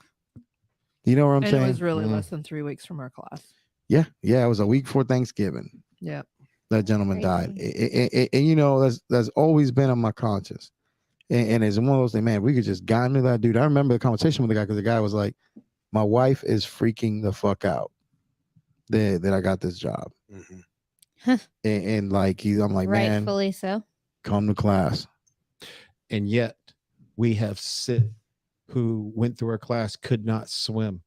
You know what I'm And saying? it was really less than 3 weeks from our class. Yeah. It was a week before Thanksgiving. Yeah. That gentleman died. Crazy. And that's always been on my conscience. And it's one of those things, man, we could just got into that dude. I remember the conversation with the guy because the guy was like, my wife is freaking the fuck out that I got this job. Mm-hmm. and like I'm like, man, Rightfully so. come to class. And yet we have Sid who went through our class, could not swim,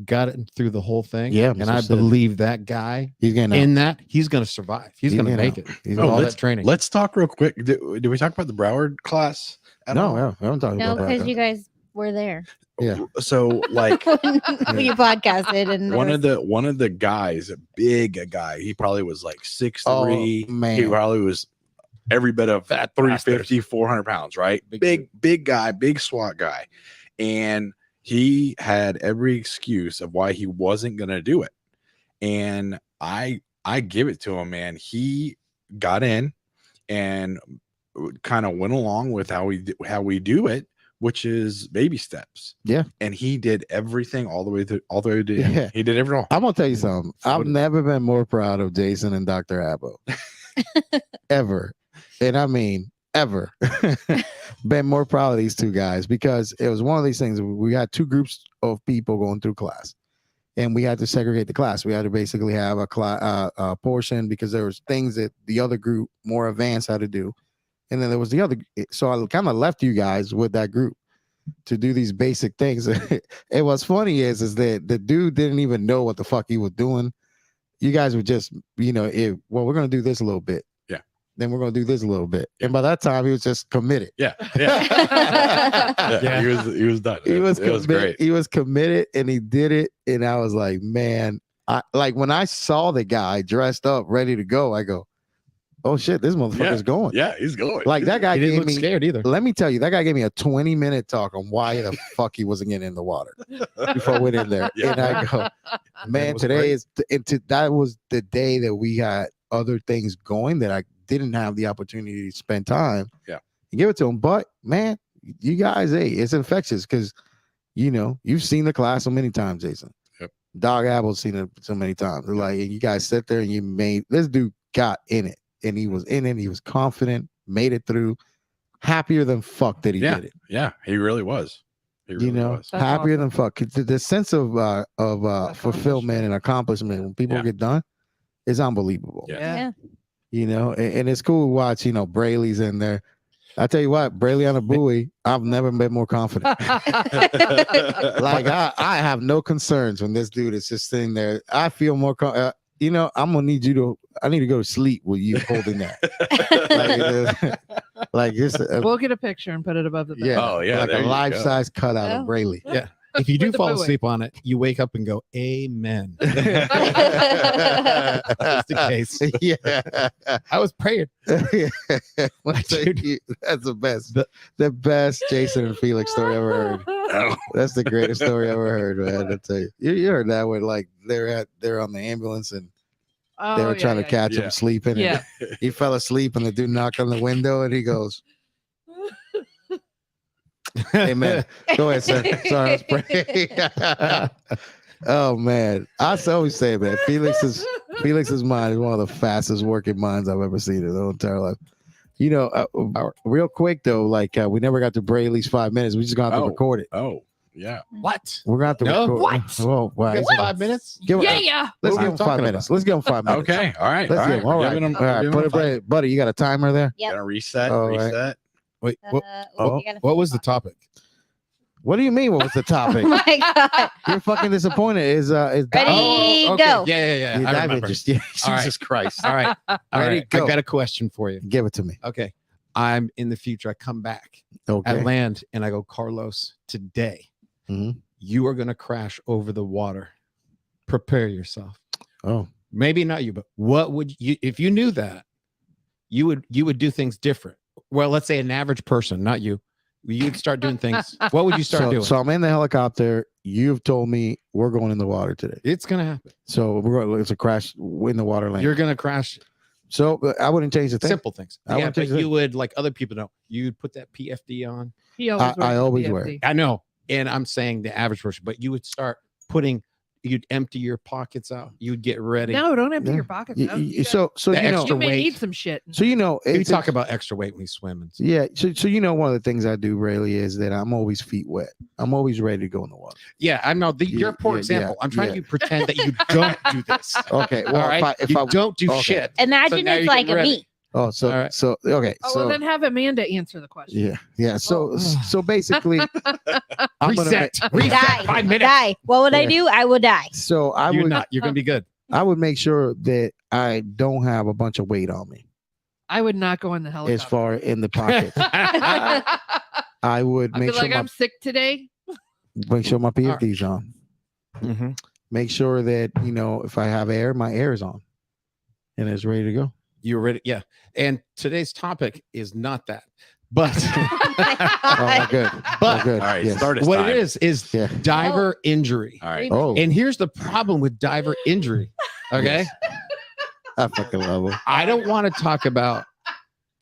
got it through the whole thing. Yeah, and Mr. I Sid. believe that guy He's getting in that he's going to survive. He's going to getting make out. it. He's With all getting that training. Let's talk real quick. Did we talk about the Broward class? at all? No, we haven't talked No, about because that. you guys were there. Yeah. So like You podcasted and there was- one of the guys, a big guy, he probably was like 6'3". Oh, man. He probably was every bit of Fat 350, 400 pounds, right? Big guy, big SWAT guy. And he had every excuse of why he wasn't going to do it. And I give it to him, man. He got in and kind of went along with how we do it, which is baby steps. Yeah. And he did everything all the way to Yeah. He did everything. I'm gonna tell you something. I've What- never been more proud of Jason and Dr. Abbo. Ever. And I mean ever. Been more proud of these two guys because it was one of these things. We had two groups of people going through class. And we had to segregate the class. We had to basically have a portion because there was things that the other group more advanced had to do. And then there was the other. So I kind of left you guys with that group to do these basic things. And what's funny is that the dude didn't even know what the fuck he was doing. You guys were just, we're going to do this a little bit. Yeah. Then we're going to do this a little bit. And by that time, he was just committed. Yeah. Yeah. He was done. It was great. He was committed and he did it. And I was like, man, when I saw the guy dressed up, ready to go, I go, oh shit, this motherfucker's going. Yeah, he's going. Like that guy He didn't gave look me scared either. Let me tell you, that guy gave me a 20-minute talk on why the fuck he wasn't getting in the water before I went in there. Yeah. And I go, man, was today great. that was the day that we had other things going that I didn't have the opportunity to spend time. Yeah. And give it to him. But man, you guys, hey, it's infectious because you've seen the class so many times, Jason. Yep. Dog Apple's seen it so many times. Like you guys sit there and you made this dude got in it. And he was in it. He was confident, made it through, happier than fuck that he Yeah. did it. Yeah, he really was. He really was. That's happier awesome. than fuck. The sense of fulfillment and accomplishment when people Yeah. get done is unbelievable. Yeah. Yeah. And it's cool to watch. Braley's in there. I tell you what, Braley on a buoy. I've never been more confident. Like I have no concerns when this dude is just sitting there. I feel more. I'm gonna need you to. I need to go to sleep with you holding that. Like just We'll get a picture and put it above the bed. yeah. Oh, yeah, like there a you life-size cutout Oh. of Braley. Yeah. If you do With the fall buoy. asleep on it, you wake up and go, amen. Just in case. Yeah. I was praying. Dude, that's the best. The best Jason and Felix story I ever heard. That's the greatest story I ever heard, man. I tell you. You heard that one, like they're on the ambulance and Oh, they were yeah, trying yeah, to catch yeah. him sleeping. Yeah. And he fell asleep and the dude knocked on the window and he goes, amen. Go ahead, sir. Sorry, I was praying. Oh man. I always say, man, Felix's mind is one of the fastest working minds I've ever seen in the whole entire life. Real quick though, like we never got to Braley's 5 minutes. We just gonna have to Oh. record it. Oh, yeah. What? We're gonna have to No? record. What? Well, why? What? 5 minutes? Give him- Yeah. Let's What give are him we 5 talking minutes. about? Let's give him 5 minutes. Okay. All right. Let's all give right. him. All We're right. giving him- All right. we're Put giving it, buddy. You got a timer there? Yep. Gonna reset. All right. Reset. Wait, Oh, you gotta what was the flip topic? What do you mean? What was the topic? Oh my god! You're fucking disappointed. Is Ready? Oh, Go. Yeah. Yeah, I dive remember. interest. Yeah, All right. Jesus Christ. All right. All Ready, right. go. I got a question for you. Give it to me. Okay. I'm in the future. I come back. Okay. I land and I go, Carlos, today Mhm. you are going to crash over the water. Prepare yourself. Oh, Maybe not you, but what would you, if you knew that, you would do things different. Well, let's say an average person, not you. You'd start doing things. What would you start doing? So I'm in the helicopter. You've told me we're going in the water today. It's going to happen. So it's a crash in the water lane. You're going to crash. So I wouldn't change the thing. Simple things. I Yeah, wouldn't but change the you thing. would, like other people know, you'd put that PFD on. He I wears always PFD. wear it. I know. And I'm saying the average person, but you would start putting, you'd empty your pockets out. You'd get ready. No, don't empty Yeah. your pockets out. So The you know, extra You may weight. need some shit. so you know, We it's- talk about extra weight when we swim. And stuff. Yeah. So you know, one of the things I do really is that I'm always feet wet. I'm always ready to go in the water. Yeah, I know. You're a poor example. I'm trying to pretend that you don't do this. Okay. Well, All right. if you I don't do okay. shit. Imagine now it's you're like getting a ready. me. Oh, so All right. so okay. Oh, so well, then have Amanda answer the question. yeah. So Oh. so basically, I'm gonna Reset. make, Reset. Die. 5 minutes. Die. What would I Yeah. do? I would die. so I You're would not. You're gonna be good. I would make sure that I don't have a bunch of weight on me I would not go in the helicopter. as far in the pocket. I would I make feel sure like my I'm sick today. PFD's on. Mhm. Make sure that if I have air, my air is on, and it's ready to go. You're ready. Yeah. And today's topic is not that, but Oh, good. But- Oh, good. All right, Yes. start us. what time. it is Yeah. diver injury. All right. Oh, And here's the problem with diver injury. Okay. I fucking love it. I don't want to talk about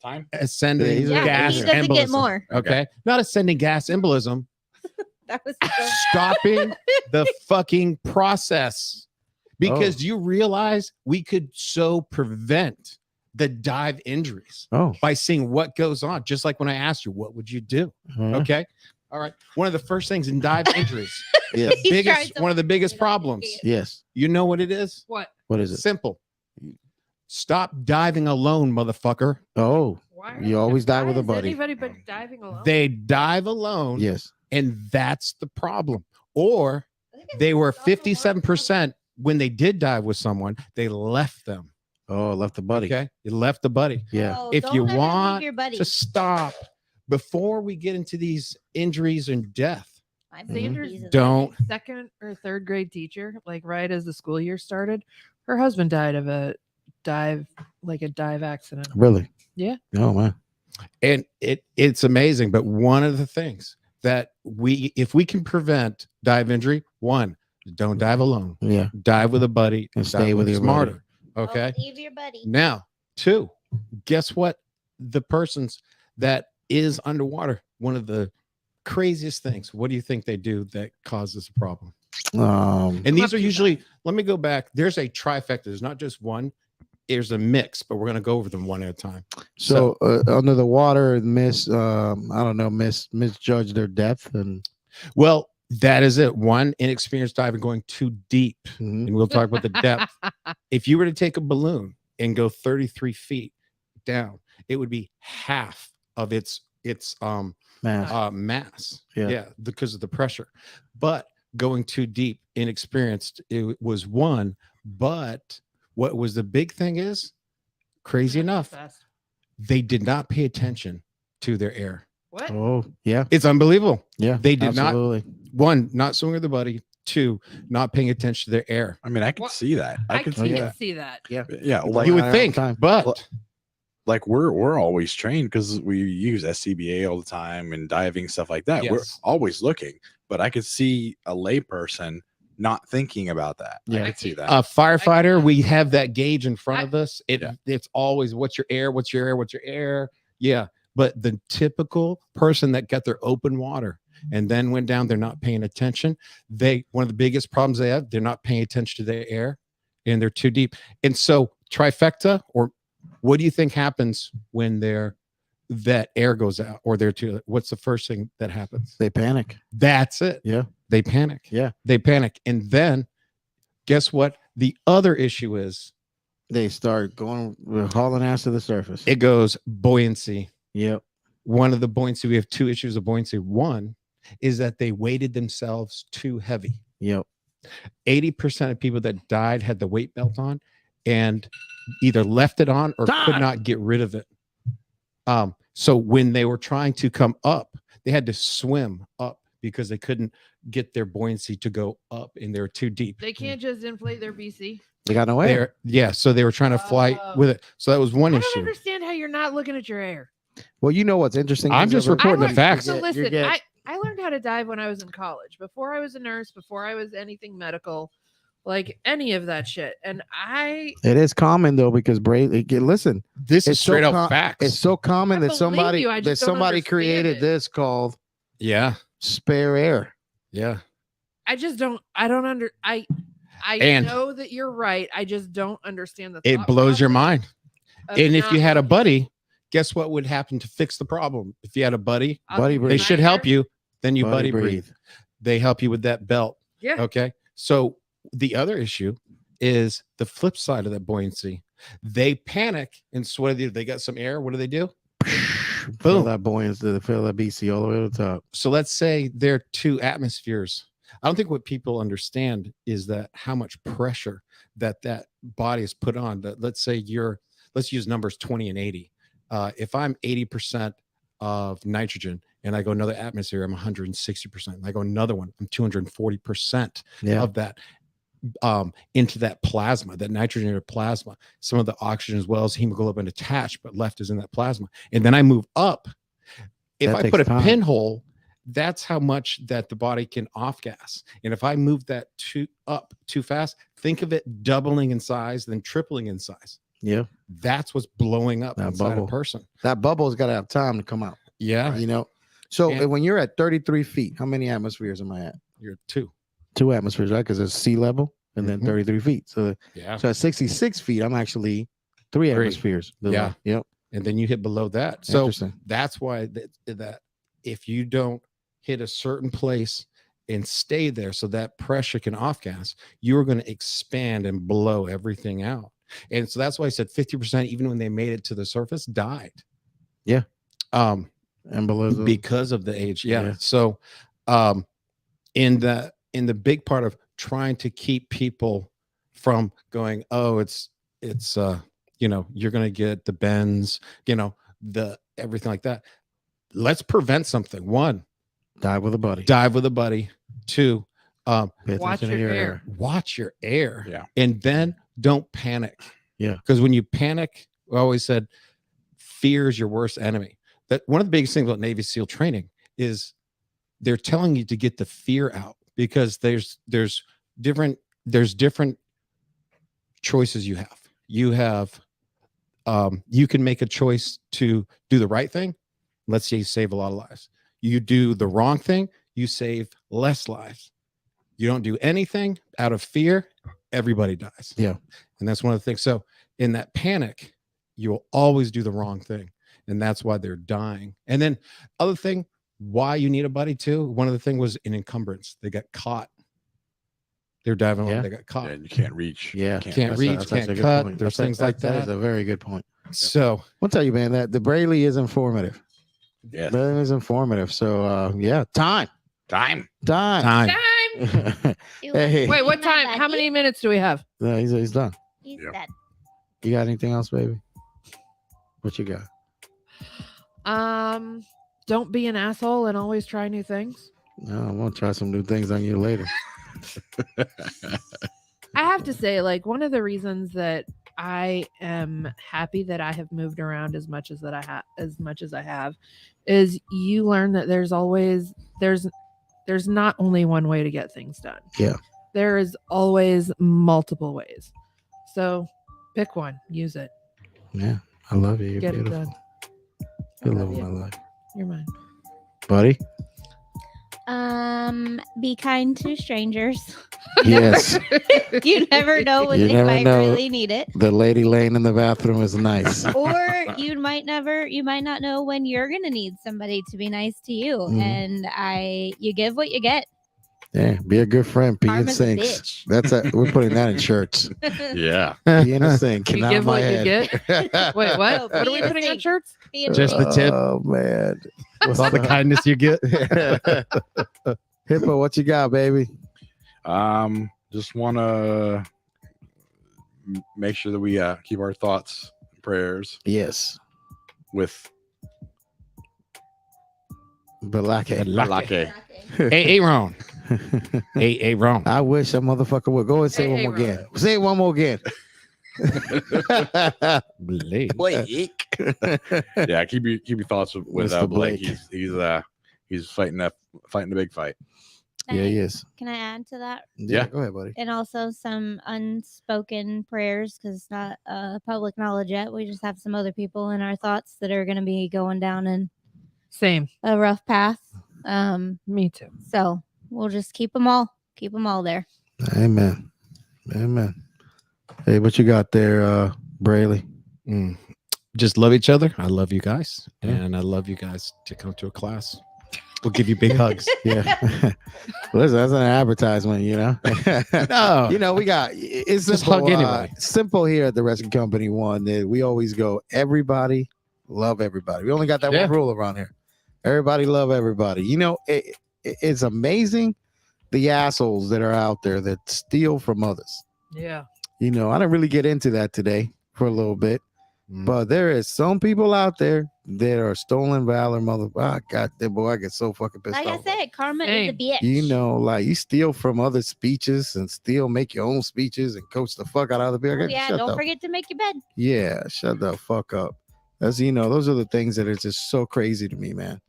Time. ascending Yeah, he's Yeah, gas he doesn't get embolism. more. Okay. Not ascending gas embolism. That was Stopping the fucking process. Because Oh. do you realize we could so prevent the dive injuries Oh, by seeing what goes on? Just like when I asked you, what would you do? huh? Okay. All right. One of the first things in dive injuries, Yes. He's trying biggest, so one of the hard to biggest get on problems. the Yes. You know what it is? What? What is it? Simple. Stop diving alone, motherfucker. Oh, Why? you always die Why with a is buddy. Anybody but diving alone? They dive alone, Yes. and that's the problem. Or they were 57% when they did dive with someone, they left them. Oh, left the buddy. Okay. You left the buddy. Yeah. Oh, If don't you ever leave want your buddy. to stop before we get into these injuries and death, My Mm-hmm. buddy Sanders is a- don't. Second or third grade teacher, like right as the school year started, her husband died of a dive accident. Really? Yeah. Oh man. And it's amazing. But one of the things that if we can prevent dive injury, one, don't dive alone. Yeah. Dive with a buddy And dive stay with your buddy. smarter. Don't Okay. leave your buddy. Now, two, guess what? The persons that is underwater, one of the craziest things. What do you think they do that causes a problem? And these are usually, let me go back. There's a trifecta. There's not just one. There's a mix, but we're going to go over them one at a time. So under the water, misjudge their depth and Well, that is it. One, inexperienced diver going too deep. Mhm. And we'll talk about the depth. If you were to take a balloon and go 33 feet down, it would be half of its mass. mass. Yeah. Because of the pressure. But going too deep, inexperienced, it was one. But what was the big thing is, crazy enough, Fast. they did not pay attention to their air. What? Oh, yeah. It's unbelievable. Yeah. They did absolutely. One, not swimming with the buddy. Two, not paying attention to their air. I mean, I can What? see that. I can see can't that. see that. Yeah. Yeah, like You all would the think, time. but like we're always trained because we use SCBA all the time and diving stuff like that. We're Yes. always looking, but I could see a layperson not thinking about that. Yeah. I could see that. a firefighter, we have that gauge in front I- of us. Yeah. It's always what's your air, what's your air, what's your air. Yeah. But the typical person that got their open water and then went down, they're not paying attention. One of the biggest problems they have, they're not paying attention to their air and they're too deep. And so trifecta, or what do you think happens when that air goes out or what's the first thing that happens? They panic. That's it. Yeah. They panic. Yeah. They panic. And then guess what? The other issue is They start hauling ass to the surface. it goes buoyancy. Yep. one of the buoyancy, we have two issues of buoyancy. One is that they weighted themselves too heavy. Yep. 80% of people that died had the weight belt on and either left it on or could not get rid of it. So when they were trying to come up, they had to swim up because they couldn't get their buoyancy to go up and they were too deep. They can't just inflate their BC. They got no air. Yeah, so they were trying to fly with it. So that was one I don't issue. understand how you're not looking at your air. Well, you know what's interesting? I'm just reporting the facts. So listen, get- I learned how to dive when I was in college. Before I was a nurse, before I was anything medical, like any of that shit. And It is common though because listen, This is it's straight so up facts. It's so common I that believe you, I just don't understand created it. this called Yeah, spare air. yeah. I just don't. I don't under. I And- know that you're right. I just don't understand the. It thought blows your process mind. of And if not you had a looking- buddy, guess what would happen to fix the problem? If you had a buddy, I'll Buddy do breathe. they my should air. help you. Then you Buddy buddy breathe. They help you with that belt. Yeah. Okay. So the other issue is the flip side of that buoyancy. They panic and so what do they do? They got some air. What do? Feel Boom. that buoyancy, feel that BC all the way to the top. So let's say there are two atmospheres. I don't think what people understand is that how much pressure that body is put on. That let's say let's use numbers 20 and 80. If I'm 80% of nitrogen and I go another atmosphere, I'm 160%. And I go another one, I'm 240% of that into that plasma, that nitrogenated plasma. Some of the oxygen as well as hemoglobin attached, but left is in that plasma. And then I move up. If That I takes put a time. pinhole, that's how much that the body can off gas. And if I move that up too fast, think of it doubling in size, then tripling in size. Yeah. That's what's blowing up That inside bubble. a person. That bubble's got to have time to come out. Yeah. You know. So And- when you're at 33 feet, how many atmospheres am I at? You're two. 2 atmospheres, right? Because it's sea level and then Mhm. 33 feet. So Yeah. at 66 feet, I'm actually 3 Three. atmospheres. Yeah. Yep. And then you hit below that. So Interesting. that's why that if you don't hit a certain place and stay there so that pressure can off gas, you're going to expand and blow everything out. And so that's why I said 50%, even when they made it to the surface, died. Yeah. And below the, because of the age. Yeah. Yeah. So in the big part of trying to keep people from going, oh, it's you're going to get the bends, the everything like that. Let's prevent something. 1, dive with a buddy. dive with a buddy. 2, Pay Watch attention to your air. watch your air. Yeah. And then don't panic. Yeah. Because when you panic, we always said fear is your worst enemy. That one of the biggest things about Navy SEAL training is they're telling you to get the fear out because there's different choices you have. You have you can make a choice to do the right thing. Let's say you save a lot of lives. You do the wrong thing, you save less lives. You don't do anything out of fear, everybody dies. Yeah. And that's one of the things. So in that panic, you will always do the wrong thing. And that's why they're dying. And then other thing, why you need a buddy too. One of the thing was an encumbrance. They got caught. They're diving Yeah. along. They got caught. And you can't reach. Yeah. Can't That's reach, that's a can't good cut. point. There's That's things like That is that. a very good point. So I'll tell you, man, that the Braley is informative. Yes. That is informative. So yeah, time. Time. time. Hey. Wait, what time? How many minutes do we have? No, he's done. He's Yep. dead. You got anything else, baby? What you got? Don't be an asshole and always try new things. No, I'm gonna try some new things on you later. I have to say, like, one of the reasons that I am happy that I have moved around as much as I have is you learn that there's not only one way to get things done. Yeah. There is always multiple ways. So pick one, use it, Yeah, I love you. You're get beautiful. it done. I Good love love of you. my life, You're mine. buddy. Be kind to strangers. Yes, You never know when You they never might know. really need it. the lady laying in the bathroom is nice. Or you might not know when you're gonna need somebody to be nice to you. Mhm. And you give what you get. Yeah, be a good friend. Pee in Karma's a sinks. bitch. That's we're putting that in shirts. Yeah. Pee in a sink. You Get out give of my what you head. get. Wait, what? No, What are be we in a putting on sink. shirts? Be in a Just sink. the tip. Oh man. With all the kindness you get. Hippo, what you got, baby? Just want to make sure that we keep our thoughts and prayers Yes. with Balake. Balake. Hey, Aaron. Hey, Aaron. I wish a motherfucker would go and say Hey, one more Ron. again. Say it one more again. Blake. Yeah, keep your thoughts with Mr. Blake. Blake. He's fighting a big fight. Can Yeah, I- he is. Can I add to that? Yeah. Go ahead, buddy. And also some unspoken prayers because it's not public knowledge yet. We just have some other people in our thoughts that are going to be going down in Same. a rough path. Me too. So we'll just keep them all there. Amen. Amen. Hey, what you got there, Brayley? Just love each other. I love you guys. Yeah. And I love you guys to come to a class. We'll give you big hugs. Yeah. Listen, that's an advertisement, you know. No. You know, we got it's Just simple, hug anyway. simple here at the Rescue Company One. That we always go, everybody love everybody. We only got that Yeah. one rule around here. Everybody love everybody. You know, it's amazing the assholes that are out there that steal from others. Yeah. You know, I didn't really get into that today for a little bit, but there is some people out there that are stolen valor, God, that boy, I get so fucking pissed Like I off. said, karma is Same. a bitch. You know, like you steal from other speeches and make your own speeches and coach the fuck out of other people. Oh, yeah, don't forget to make your bed. Yeah, shut the fuck up. That's, you know, those are the things that are just so crazy to me, man.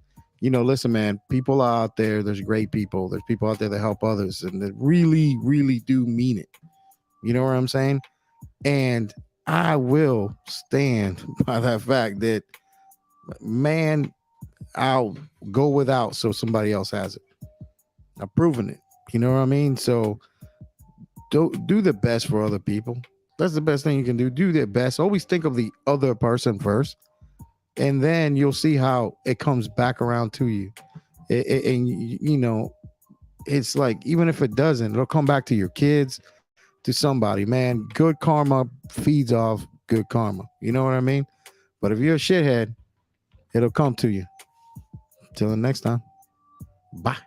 You know, listen, man, people are out there. There's great people. There's people out there that help others and that really, really do mean it. You know what I'm saying? And I will stand by that fact that, man, I'll go without so somebody else has it. I've proven it. You know what I mean? So do the best for other people. That's the best thing you can do. Do their best. Always think of the other person first. And then you'll see how it comes back around to you. And you know, it's like, even if it doesn't, it'll come back to your kids, to somebody, man. Good karma feeds off good karma. You know what I mean? But if you're a shithead, it'll come to you. Till the next time. Bye.